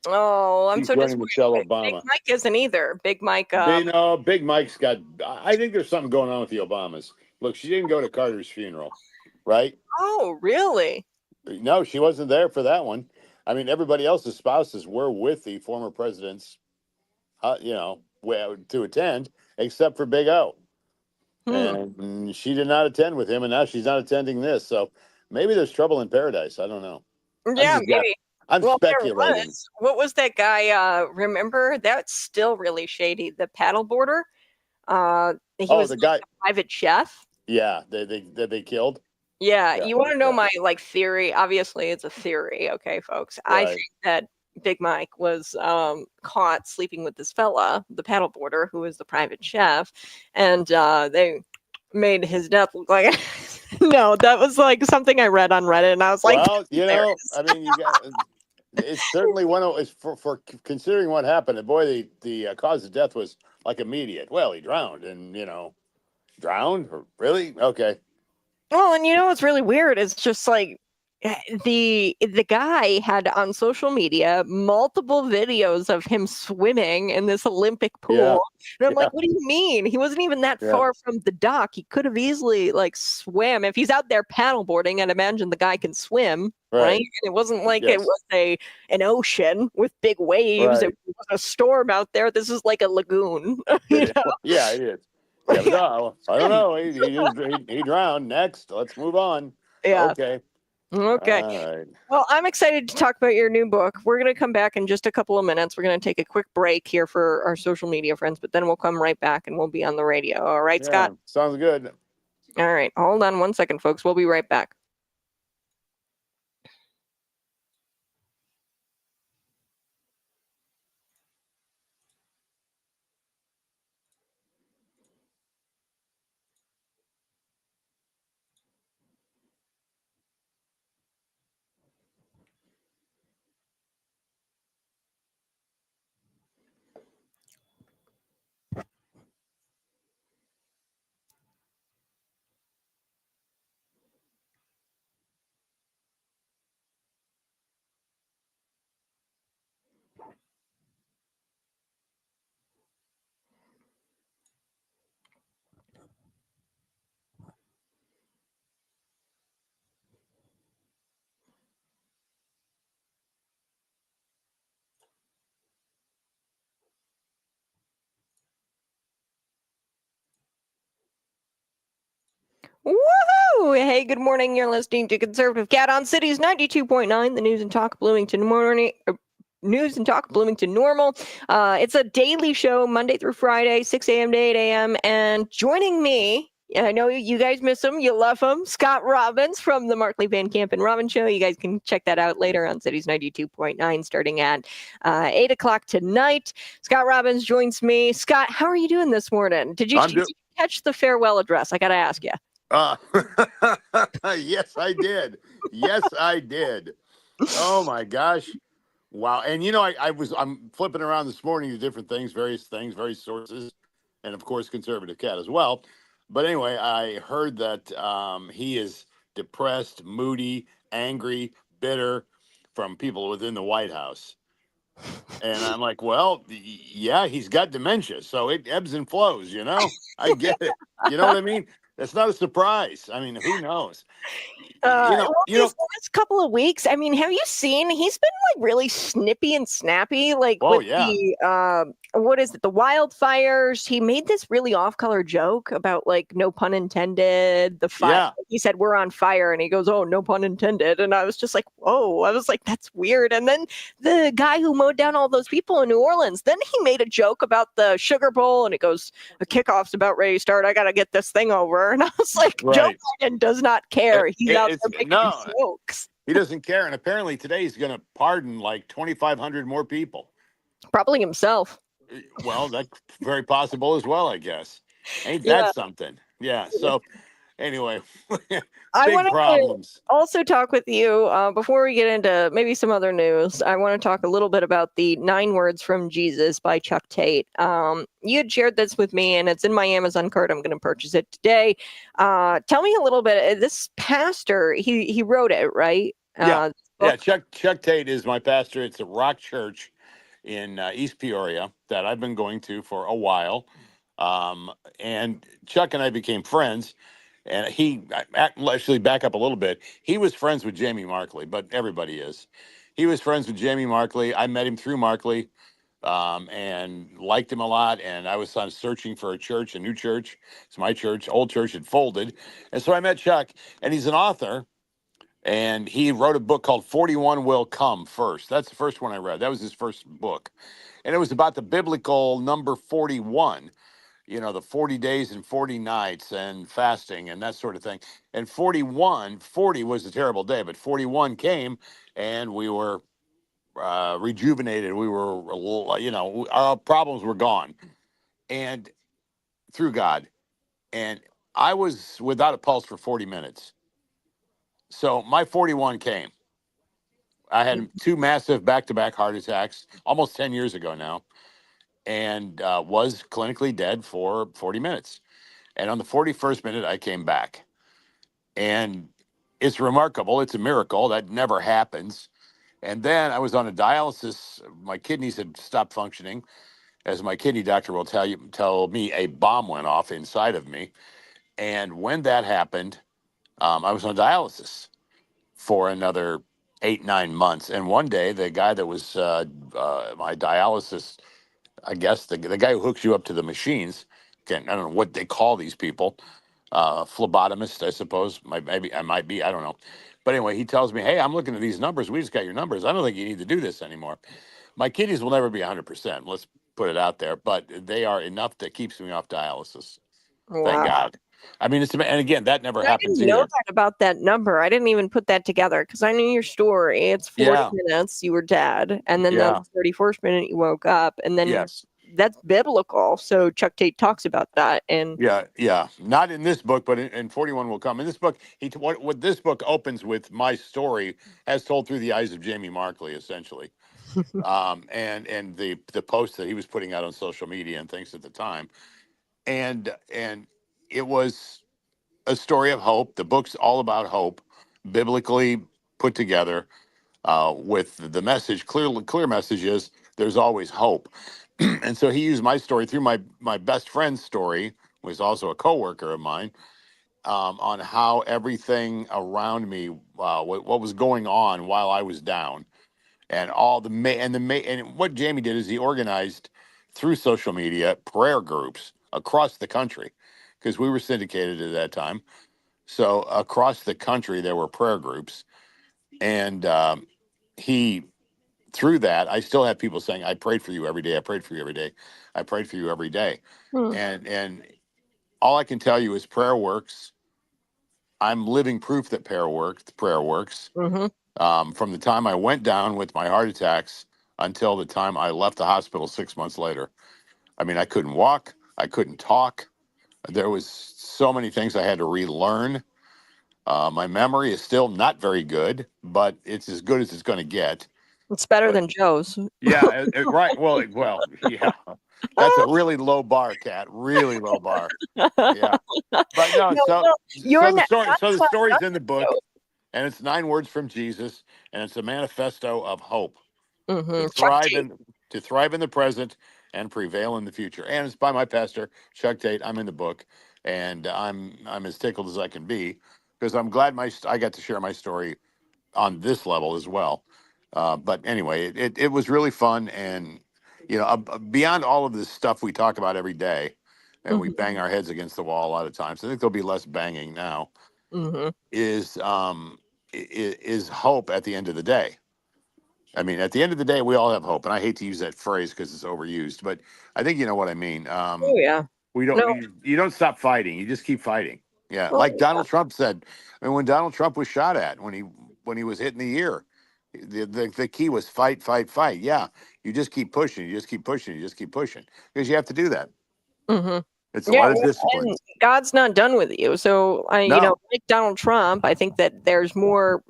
Oh, I'm She's so joining Michelle disappointed. Obama. Big Mike isn't either. Big Mike. Big Mike's got. I think there's something going on with the Obamas. Look, she didn't go to Carter's funeral, right? Oh, really? No, she wasn't there for that one. I mean, everybody else's spouses were with the former presidents, to attend, except for Big O. And she did not attend with him, and now she's not attending this. So maybe there's trouble in paradise. I don't know. Yeah, maybe. I'm Well, there speculating. was. What was that guy? Remember? That's still really shady. The paddleboarder. He was the guy. a private chef. Yeah, they killed. Yeah, Yeah, you want to know yeah. my theory? Obviously, it's a theory, okay, folks. I Right. think that Big Mike was caught sleeping with this fella, the paddleboarder, who was the private chef, and they made his death look like. No, that was like something I read on Reddit, and I was like, Well, I mean, you got. It's certainly one of it's for considering what happened. And boy, the cause of death was like immediate. Well, he drowned, and drowned. Really? Okay. Well, and you know what's really weird is just like the guy had on social media multiple videos of him swimming in this Olympic pool. Yeah. And I'm Yeah. like, what do you mean? He wasn't even that Yeah. far from the dock. He could have easily swam. If he's out there paddleboarding, I'd imagine the guy can swim, right? And it wasn't like it Yes. was an ocean with big waves. Right. It was a storm out there. This is like a lagoon. You know? Yeah, it is. Yeah, but no, I don't know. He drowned. Next, let's move on. Yeah. Okay. Okay. All right. Well, I'm excited to talk about your new book. We're going to come back in just a couple of minutes. We're going to take a quick break here for our social media friends, but then we'll come right back and we'll be on the radio. All right, Yeah, Scott? sounds good. All right. Hold on one second, folks. We'll be right back. Woohoo! Hey, good morning. You're listening to Conservative Cat on Cities 92.9, the news and talk Bloomington morning. News and talk Bloomington Normal. It's a daily show, Monday through Friday, 6 a.m. to 8 a.m. And joining me, I know you guys miss him, you love him, Scott Robbins from the Markley Van Camp and Robbins Show. You guys can check that out later on Cities 92.9, starting at 8 o'clock tonight. Scott Robbins joins me. Scott, how are you doing this morning? Did you catch the farewell address? I got to ask you. Yes, I did. Yes, I did. Oh my gosh. Wow. And I'm flipping around this morning to different things, various sources, and of course Conservative Cat as well. But anyway, I heard that he is depressed, moody, angry, bitter from people within the White House. And I'm like, well, yeah, he's got dementia, so it ebbs and flows, I get it. You know what I mean? It's not a surprise. I mean, who knows? Well, these last couple of weeks, I mean, have you seen? He's been like really snippy and snappy, like Oh, with yeah. the what is it, the wildfires? He made this really off-color joke about like no pun intended, the fire. Yeah. He said we're on fire, and he goes, "Oh, no pun intended," and I was just like, "Whoa!" I was like, "That's weird." And then the guy who mowed down all those people in New Orleans, then he made a joke about the Sugar Bowl, and it goes, "The kickoff's about ready to start. I got to get this thing over," and I was like, "Joe Right. Biden does not care. He's out It's there making no, jokes." he doesn't care. And apparently today he's going to pardon like 2,500 more people. Probably himself. Well, that's very possible as well, I guess. Ain't Yeah. that something? Yeah. So anyway, I big wanted to problems. also talk with you before we get into maybe some other news. I want to talk a little bit about the 9 Words from Jesus by Chuck Tate. You had shared this with me, and it's in my Amazon cart. I'm going to purchase it today. Tell me a little bit. This pastor, he wrote it, right? Yeah. Book? Chuck Tate is my pastor. It's a rock church in East Peoria that I've been going to for a while. And Chuck and I became friends. And actually, back up a little bit. He was friends with Jamie Markley, but everybody is. He was friends with Jamie Markley. I met him through Markley, and liked him a lot. And I was searching for a new church. So my old church had folded. And so I met Chuck, and he's an author. And he wrote a book called 41 Will Come First. That's the first one I read. That was his first book. And it was about the biblical number 41, the 40 days and 40 nights and fasting and that sort of thing. And 40 was a terrible day, but 41 came and we were rejuvenated. We were, our problems were gone and through God. And I was without a pulse for 40 minutes. So my 41 came. I had 2 massive back-to-back heart attacks almost 10 years ago now, and was clinically dead for 40 minutes. And on the 41st minute, I came back. And it's remarkable. It's a miracle. That never happens. And then I was on a dialysis. My kidneys had stopped functioning. As my kidney doctor will tell me, a bomb went off inside of me. And when that happened, I was on dialysis for another 8-9 months. And one day, the guy that was my dialysis, I guess the guy who hooks you up to the machines, again, I don't know what they call these people, phlebotomist, I suppose. Maybe I might be, I don't know. But anyway, he tells me, "Hey, I'm looking at these numbers. We just got your numbers. I don't think you need to do this anymore." My kidneys will never be 100%. Let's put it out there, but they are enough that keeps me off dialysis. Thank Wow. God. I mean, and again, that never I happens didn't know either. that about that number. I didn't even put that together because I knew your story. It's 40 Yeah. minutes, you were dead, and then Yeah. the 31st minute you woke up, and then Yes. that's biblical. So Chuck Tate talks about that, and Yeah. Not in this book, but in 41 Will Come. In this book, what this book opens with my story as told through the eyes of Jamie Markley, essentially. And the posts that he was putting out on social media and things at the time. And it was a story of hope. The book's all about hope, biblically put together, with the message, clear message is there's always hope. And so he used my story through my best friend's story, who was also a coworker of mine, on how everything around me, what was going on while I was down, and all and what Jamie did is he organized through social media prayer groups across the country because we were syndicated at that time. So across the country there were prayer groups, and he through that I still have people saying, "I prayed for you every day. I prayed for you every day. I prayed for you every day." hmm. And all I can tell you is prayer works. I'm living proof that prayer works. Hmm. From the time I went down with my heart attacks until the time I left the hospital 6 months later. I mean, I couldn't walk, I couldn't talk. There was so many things I had to relearn. My memory is still not very good, but it's as good as it's going to get. It's better But than Joe's. yeah, right. Well, yeah. That's a really low bar, Kat. Really low bar. Yeah. But no, No, well, you're not. so That's the why story's not in the book, Joe. and it's 9 words from Jesus, and it's a manifesto of hope to Chuck thrive Tate. in the present and prevail in the future. And it's by my pastor, Chuck Tate. I'm in the book. and I'm as tickled as I can be because I'm glad I got to share my story on this level as well. But anyway, it was really fun, and beyond all of this stuff we talk about every day, and we Mhm. bang our heads against the wall a lot of times. I think there'll be less banging now. Mhm. Is hope at the end of the day. I mean, at the end of the day, we all have hope, and I hate to use that phrase because it's overused, but I think you know what I mean. Oh yeah. We don't. No. You don't stop fighting. You just keep fighting. Yeah, Oh, like Donald Trump said. I mean, when Donald Trump was shot at, when he was hit in the ear, the key was fight, fight, fight. Yeah, you just keep pushing. You just keep pushing. You just keep pushing because you have to do that. mhm. It's a Yeah, lot of well, discipline. and God's not done with you. So, No. like Donald Trump, I think that there's more.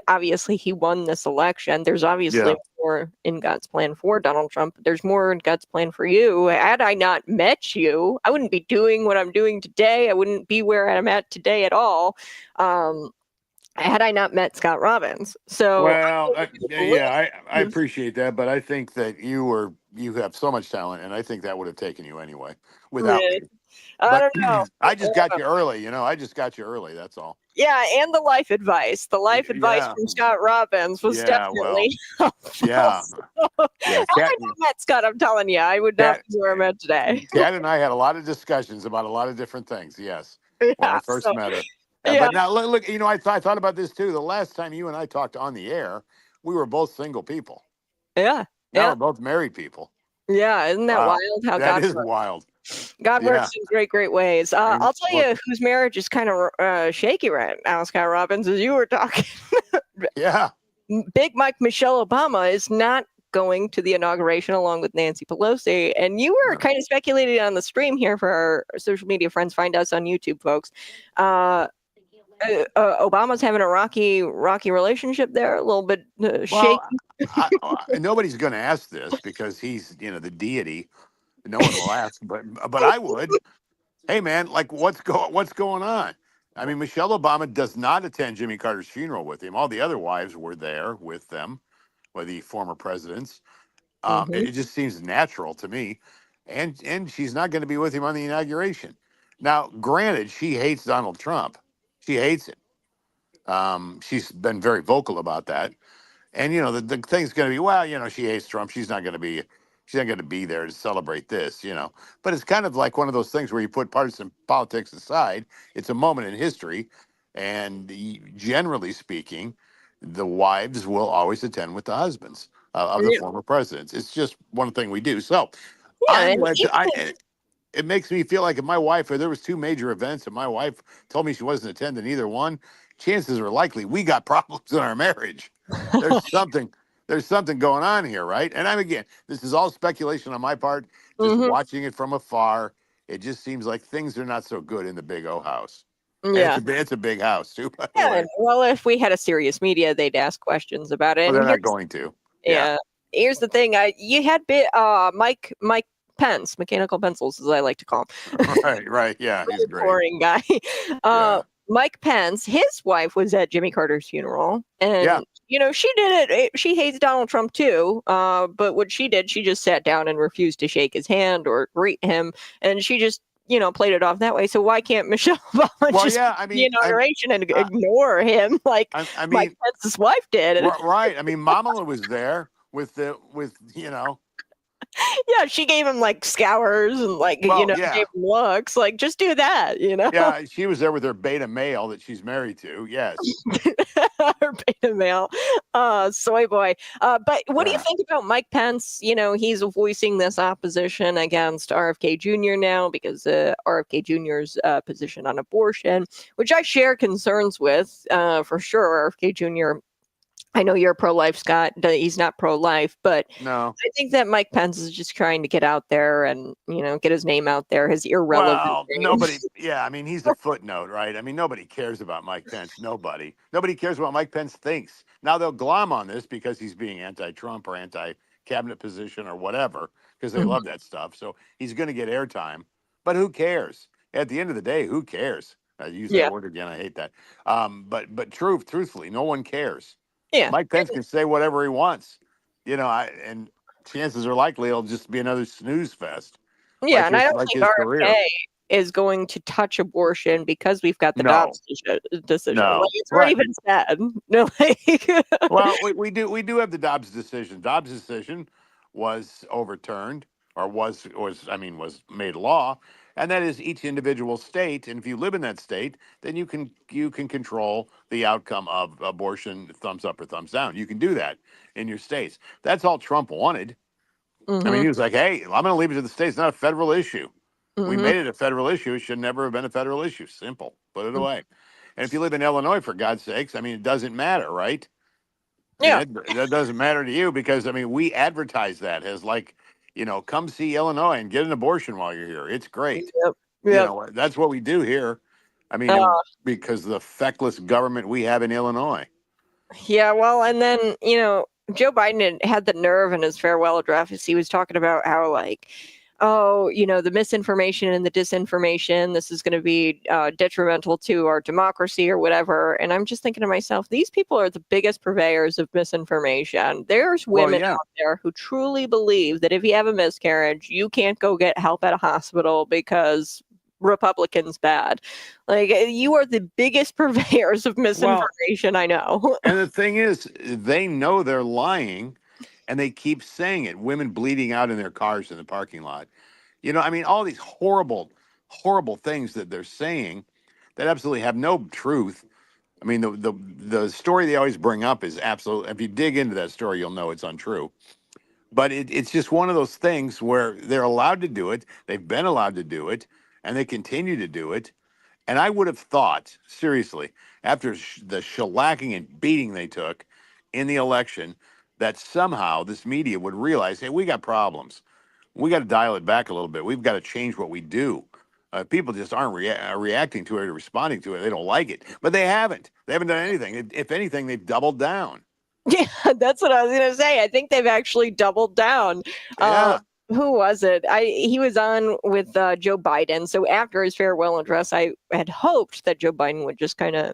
Obviously, he won this election. There's obviously Yeah. more in God's plan for Donald Trump. But there's more in God's plan for you. Had I not met you, I wouldn't be doing what I'm doing today. I wouldn't be where I'm at today at all. Um, had I not met Scott Robbins. So, Well, a little yeah, I bit of- appreciate that, but I think that you have so much talent, and I think that would have taken you anyway without yeah, me. I But don't know. I just got you early, I just got you early. That's all. Yeah, and the life advice. The life advice Yeah, from Scott Robbins was yeah. definitely Well, helpful. yeah, So, had yeah. I not met Scott, I'm telling you, I would not Cat, be where I'm at today. Cat and I had a lot of discussions about a lot of different things. Yes, when I Yeah, first so met her. yeah, But now look, I thought about this too. The last time you and I talked on the air, we were both single people. yeah, Now yeah, we're both married people. yeah. Isn't that Wow, wild how that God is works? wild. God Yeah, works in great, great ways. and I'll tell look, you whose marriage is kind of shaky right now, Scott Robbins, as you were talking. yeah. Big Mike Michelle Obama is not going to the inauguration along with Nancy Pelosi. And you were kind of speculating on the stream here for our social media friends. Find us on YouTube, folks. Uh, Obama's having a rocky relationship there, a little bit shaky. Well, nobody's going to ask this because he's, the deity. No one will ask, but I would. Hey, man, like what's going on? I mean, Michelle Obama does not attend Jimmy Carter's funeral with him. All the other wives were there with them, with the former presidents. Hmm. It just seems natural to me, and she's not going to be with him on the inauguration. Now, granted, she hates Donald Trump. She hates him. She's been very vocal about that. And the thing's going to be, well, she hates Trump. She's not going to be there to celebrate this. But it's kind of like one of those things where you put partisan politics aside. It's a moment in history, and generally speaking, the wives will always attend with the husbands of the Yeah, former presidents. It's just one thing we do. So yeah, I'm and glad even it makes me feel like if there was two major events and my wife told me she wasn't attending either one, chances are likely we got problems in our marriage. There's something there's something going on here, right? And again, this is all speculation on my part, just hmm watching it from afar. It just seems like things are not so good in the big O house. And yeah, it's a big house too, by the yeah. way. And, well, if we had a serious media, they'd ask questions about it. Well, And they're not going to. Yeah. yeah, here's the thing. You had Mike Pence, mechanical pencils, as I like to call him. Right, right. Yeah, he's great. Boring guy. Uh, Yeah. Mike Pence, his wife was at Jimmy Carter's funeral, Yeah. and she did it. She hates Donald Trump too. But what she did, she just sat down and refused to shake his hand or greet him, and she just played it off that way. So why can't Michelle Obama Well, just yeah, I the mean, inauguration and I, ignore him like I Mike mean, Pence's wife did? And right. I mean, Mamala was there with yeah, she gave him like scours and like well, gave yeah. him looks. Like just do that. Yeah, she was there with her beta male that she's married to. Yes. Her beta male, soy boy. But what do you Yeah. think about Mike Pence? He's voicing this opposition against RFK Jr. now because RFK Jr.'s position on abortion, which I share concerns with for sure. RFK Jr. I know you're pro-life, Scott. He's not pro-life, but No. I think that Mike Pence is just trying to get out there and get his name out there. His irrelevant Well, name. nobody. Yeah, I mean, he's a footnote, right? I mean, nobody cares about Mike Pence. Nobody cares what Mike Pence thinks. Now they'll glom on this because he's being anti-Trump or anti-cabinet position or whatever because they Mhm. love that stuff. So he's going to get airtime. But who cares? At the end of the day, who cares? I use that Yeah, word again. I hate that. But truthfully, no one cares. yeah. Mike Pence can say whatever he wants, and chances are likely it'll just be another snooze fest, Yeah, and I don't like think his career. RFK is going to touch abortion because we've got the No, Dobbs decision. no, Like, it's already right. been said. No, like, Well, we do have the Dobbs decision. Dobbs decision was overturned, or was made law, and that is each individual state. And if you live in that state, then you can control the outcome of abortion, thumbs up or thumbs down. You can do that in your states. That's all Trump wanted. I mean, hmm he was like, "Hey, I'm going to leave it to the states. It's not a federal issue. We hmm made it a federal issue. It should never have been a federal issue. Simple. Put it away." And if you live in Illinois, for God's sakes, I mean, it doesn't matter, right? I mean, Yeah. that doesn't matter to you because, I mean, we advertise that as like, come see Illinois and get an abortion while you're here. It's great. Yep. Yep. That's what we do here. I mean, Uh, because the feckless government we have in Illinois. Yeah, well, and then, Joe Biden had the nerve in his farewell address. He was talking about how, like, oh, the misinformation and the disinformation, this is going to be detrimental to our democracy or whatever. And I'm just thinking to myself, these people are the biggest purveyors of misinformation. There's Well, women yeah. out there who truly believe that if you have a miscarriage, you can't go get help at a hospital because Republicans bad. Like, you are the biggest purveyors of misinformation I know. And the thing is, they know they're lying and they keep saying it. Women bleeding out in their cars in the parking lot. I mean, all these horrible, horrible things that they're saying that absolutely have no truth. I mean, the story they always bring up is absolute. If you dig into that story, you'll know it's untrue. But it's just one of those things where they're allowed to do it. They've been allowed to do it, and they continue to do it. And I would have thought, seriously, after the shellacking and beating they took in the election, that somehow this media would realize, hey, we got problems. We got to dial it back a little bit. We've got to change what we do. People just aren't reacting to it or responding to it. They don't like it, but they haven't. They haven't done anything. If anything, they've doubled down. Yeah, that's what I was gonna say. I think they've actually doubled down. Yeah. Who was it? He was on with Joe Biden. So after his farewell address, I had hoped that Joe Biden would just kind of,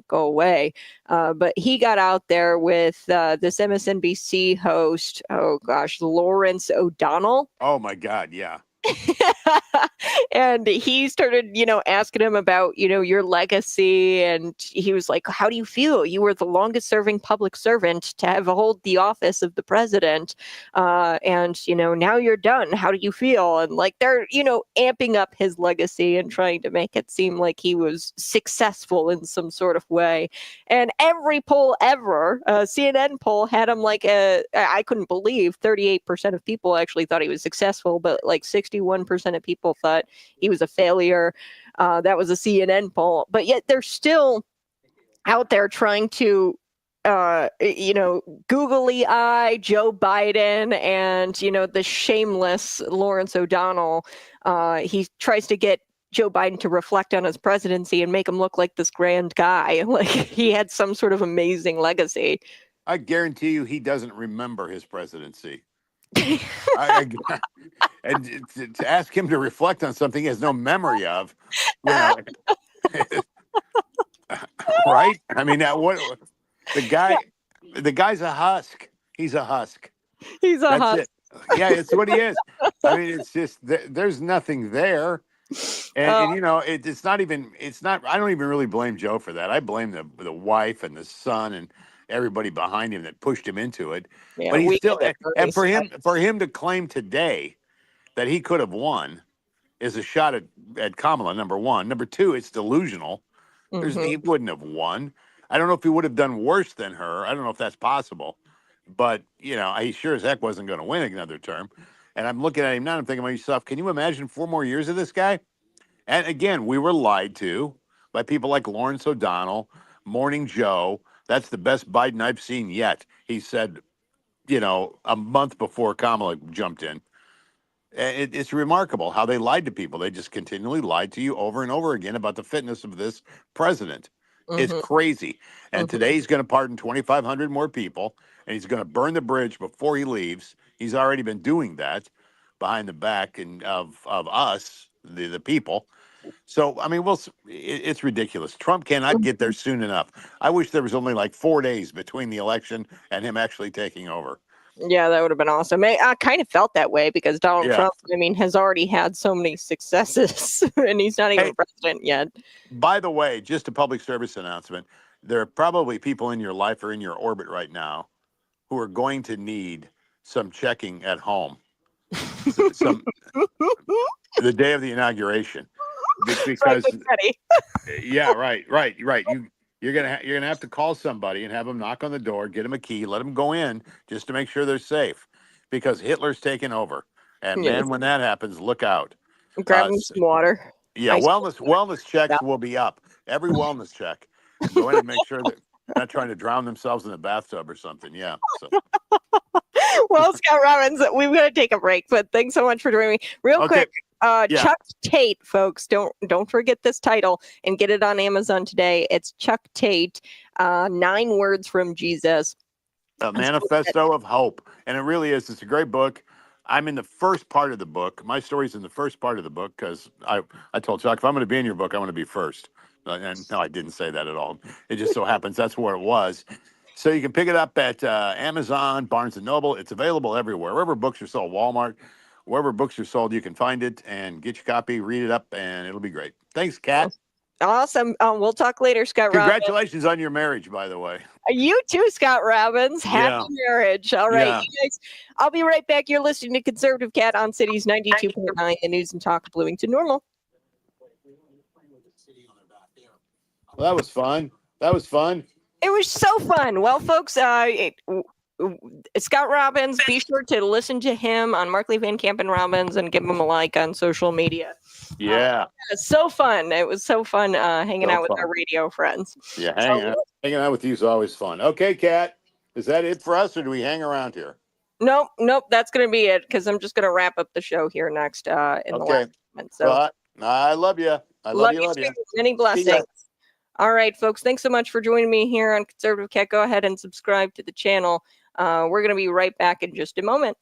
go away. But he got out there with this MSNBC host. Oh gosh, Lawrence O'Donnell. Oh my God. Yeah. And he started, asking him about, your legacy. And he was like, how do you feel? You were the longest serving public servant to have hold the office of the president. And, now you're done. How do you feel? And like, they're, amping up his legacy and trying to make it seem like he was successful in some sort of way. And every poll ever, CNN poll had him like, I couldn't believe 38% of people actually thought he was successful, but like 61% of people thought he was a failure. That was a CNN poll, but yet they're still out there trying to, googly eye Joe Biden and, the shameless Lawrence O'Donnell. He tries to get Joe Biden to reflect on his presidency and make him look like this grand guy, like he had some sort of amazing legacy. I guarantee you he doesn't remember his presidency. And to ask him to reflect on something he has no memory of, right? I mean, what the guy's a husk. He's a husk. He's a That's husk. it. Yeah, it's what he is. I mean, it's just there's nothing there, and it's not even. It's not. I don't even really blame Joe for that. I blame the wife and the son and everybody behind him that pushed him into it. Yeah, But he's we still, give it and for grace. him to claim today that he could have won is a shot at Kamala. Number one. Number two, it's delusional. He wouldn't have won. I don't know if he would have done worse than her. I don't know if that's possible. But, he sure as heck wasn't going to win another term. And I'm looking at him now and I'm thinking to myself, can you imagine 4 more years of this guy? And again, we were lied to by people like Lawrence O'Donnell, Morning Joe. That's the best Biden I've seen yet. He said, a month before Kamala jumped in. It's remarkable how they lied to people. They just continually lied to you over and over again about the fitness of this president. It's crazy. And today he's going to pardon 2,500 more people, and he's going to burn the bridge before he leaves. He's already been doing that behind the back of us, the people. So, I mean, it's ridiculous. Trump cannot get there soon enough. I wish there was only like 4 days between the election and him actually taking over. Yeah, that would have been awesome. I kind of felt that way because Donald Yeah. Trump, I mean, has already had so many successes and he's not even Hey, president yet. by the way, just a public service announcement. There are probably people in your life or in your orbit right now who are going to need some checking at home. Some the day of the inauguration, Frank because McGee. yeah, right. You're gonna have to call somebody and have them knock on the door, get them a key, let them go in just to make sure they're safe, because Hitler's taking over. And Yes. man, when that happens, look out. Grab him some water. Yeah, Ice wellness checks stuff. will be up. Every wellness check. Go in and make sure that they're not trying to drown themselves in the bathtub or something. Yeah. So Well, Scott Robbins, we've got to take a break, but thanks so much for joining me. Real okay. quick, Yeah. Chuck Tate, folks, don't forget this title and get it on Amazon today. It's Chuck Tate, 9 Words from Jesus. A Manifesto of Hope. And it really is. It's a great book. I'm in the first part of the book. My story's in the first part of the book because I told Chuck, if I'm going to be in your book, I want to be first. And no, I didn't say that at all. It just so happens that's where it was. So you can pick it up at Amazon, Barnes & Noble. It's available everywhere. Wherever books are sold, Walmart, wherever books are sold, you can find it and get your copy, read it up, and it'll be great. Thanks, Kat. Awesome. We'll talk later, Scott Robbins. Congratulations on your marriage, by the way. You too, Scott Robbins. Happy marriage. All right, Yeah. you guys. I'll be right back. You're listening to Conservative Cat on Cities 92.9, the news and talk of Bloomington Normal. Well, that was fun. That was fun. It was so fun. Well, folks, Scott Robbins, be sure to listen to him on Markley Van Camp and Robbins and give him a like on social media. Yeah. So fun. It was so fun hanging So out with fun. our radio friends. Yeah, hanging out with you is always fun. Okay, Kat, is that it for us, or do we hang around here? Nope. That's going to be it because I'm just going to wrap up the show here next in the last segment. So Well, I love you. I love you. too. Many blessings. All right, folks. Thanks so much for joining me here on Conservative Cat. Go ahead and subscribe to the channel. We're going to be right back in just a moment.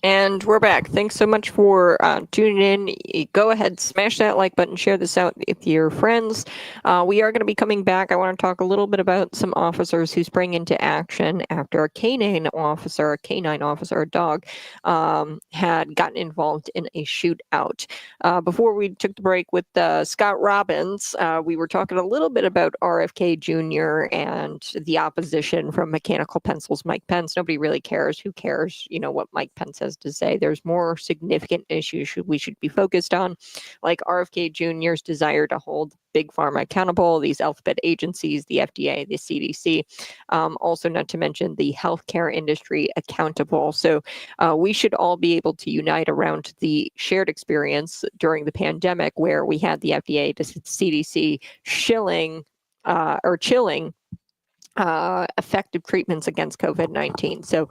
And we're back. Thanks so much for tuning in. Go ahead, smash that like button, share this out with your friends. We are going to be coming back. I want to talk a little bit about some officers who sprang into action after a canine officer, a dog, had gotten involved in a shootout. Before we took the break with Scott Robbins, we were talking a little bit about RFK Jr. and the opposition from Mechanical Pencil's Mike Pence. Nobody really cares. Who cares? You know what Mike Pence has to say. There's more significant issues we should be focused on, like RFK Jr.'s desire to hold big pharma accountable, these alphabet agencies, the FDA, the CDC, also not to mention the healthcare industry accountable. So we should all be able to unite around the shared experience during the pandemic where we had the FDA, the CDC chilling effective treatments against COVID-19. So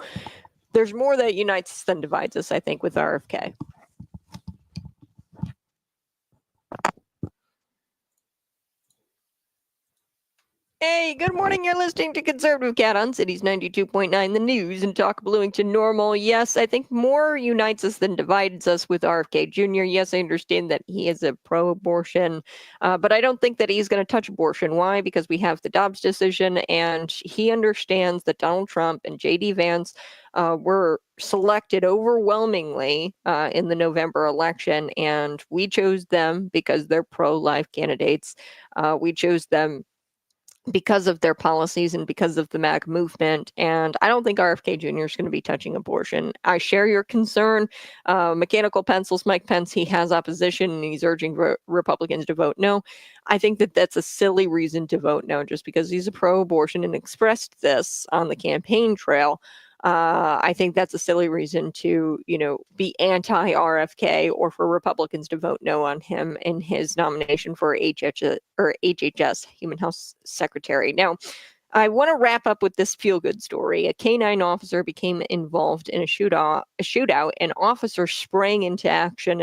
there's more that unites us than divides us, I think, with RFK. Hey, good morning. You're listening to Conservative Cat on Cities 92.9, the news, and talk Bloomington normal. Yes, I think more unites us than divides us with RFK Jr. Yes, I understand that he is a pro-abortion, but I don't think that he's going to touch abortion. Why? Because we have the Dobbs decision, and he understands that Donald Trump and J.D. Vance were selected overwhelmingly in the November election, and we chose them because they're pro-life candidates. We chose them because of their policies and because of the MAG movement. And I don't think RFK Jr. is going to be touching abortion. I share your concern. Mechanical Pencils, Mike Pence, he has opposition and he's urging Republicans to vote no. I think that that's a silly reason to vote no, just because he's a pro-abortion and expressed this on the campaign trail. I think that's a silly reason to, be anti-RFK or for Republicans to vote no on him in his nomination for HHS, Human Health Secretary. Now, I want to wrap up with this feel-good story. A canine officer became involved in a shootout, and officers sprang into action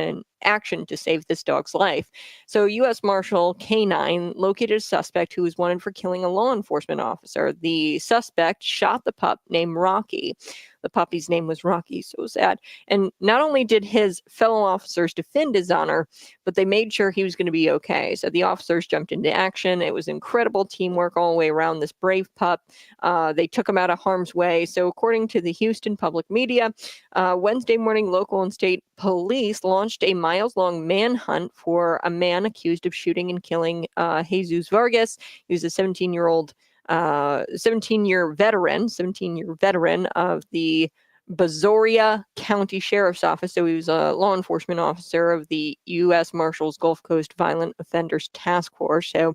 to save this dog's life. So U.S. Marshal K9 located a suspect who was wanted for killing a law enforcement officer. The suspect shot the pup named Rocky. The puppy's name was Rocky, so sad. And not only did his fellow officers defend his honor, but they made sure he was going to be okay. So the officers jumped into action. It was incredible teamwork all the way around this brave pup. They took him out of harm's way. So according to the Houston public media, Wednesday morning, local and state police launched a miles-long manhunt for a man accused of shooting and killing Jesus Vargas. He was a 17-year veteran of the Brazoria County Sheriff's Office. So he was a law enforcement officer of the U.S. Marshals Gulf Coast Violent Offenders Task Force. So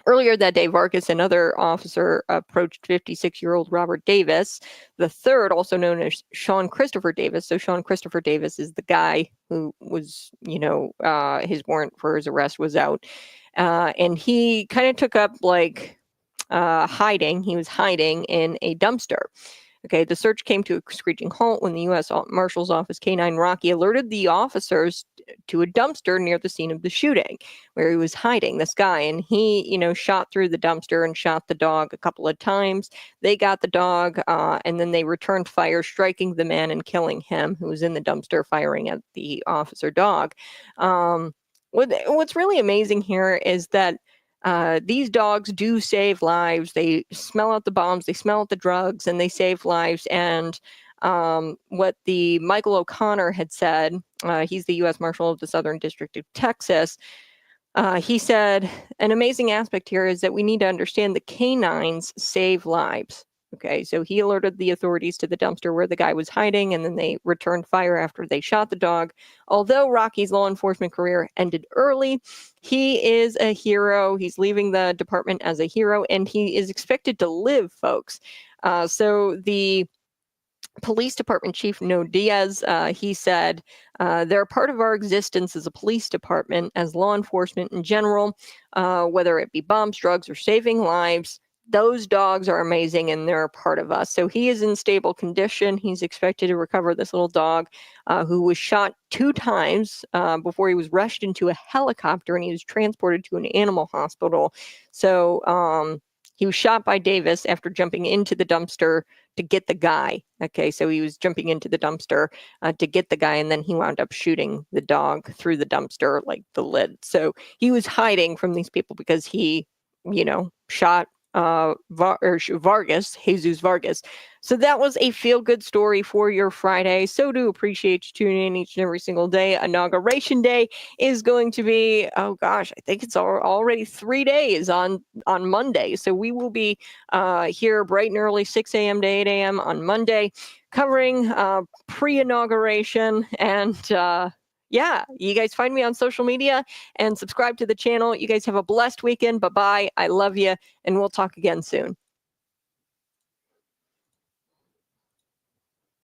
earlier that day, Vargas, another officer, approached 56-year-old Robert Davis, the third, also known as Sean Christopher Davis. So Sean Christopher Davis is the guy who was, his warrant for his arrest was out. And he kind of took up hiding. He was hiding in a dumpster. Okay, the search came to a screeching halt when the U.S. Marshal's Office K9 Rocky alerted the officers to a dumpster near the scene of the shooting where he was hiding, this guy. And he, shot through the dumpster and shot the dog a couple of times. They got the dog, and then they returned fire, striking the man and killing him, who was in the dumpster firing at the officer dog. What's really amazing here is that these dogs do save lives. They smell out the bombs, they smell out the drugs, and they save lives. And what the Michael O'Connor had said, he's the U.S. Marshal of the Southern District of Texas, he said, an amazing aspect here is that we need to understand the canines save lives. Okay, so he alerted the authorities to the dumpster where the guy was hiding, and then they returned fire after they shot the dog. Although Rocky's law enforcement career ended early, he is a hero. He's leaving the department as a hero, and he is expected to live, folks. So the police department chief, No Diaz, he said, they're a part of our existence as a police department, as law enforcement in general, whether it be bombs, drugs, or saving lives. Those dogs are amazing and they're a part of us. So he is in stable condition. He's expected to recover this little dog who was shot 2 times before he was rushed into a helicopter and he was transported to an animal hospital. So He was shot by Davis after jumping into the dumpster to get the guy. Okay, so he was jumping into the dumpster to get the guy, and then he wound up shooting the dog through the dumpster, like the lid. So he was hiding from these people because he, shot Jesus Vargas. So that was a feel-good story for your Friday. So do appreciate you tuning in each and every single day. Inauguration Day is going to be, oh gosh, I think it's already 3 days on Monday. So we will be here bright and early, 6 a.m. to 8 a.m. on Monday, covering pre-inauguration. And yeah, you guys find me on social media and subscribe to the channel. You guys have a blessed weekend. Bye-bye. I love you, and we'll talk again soon.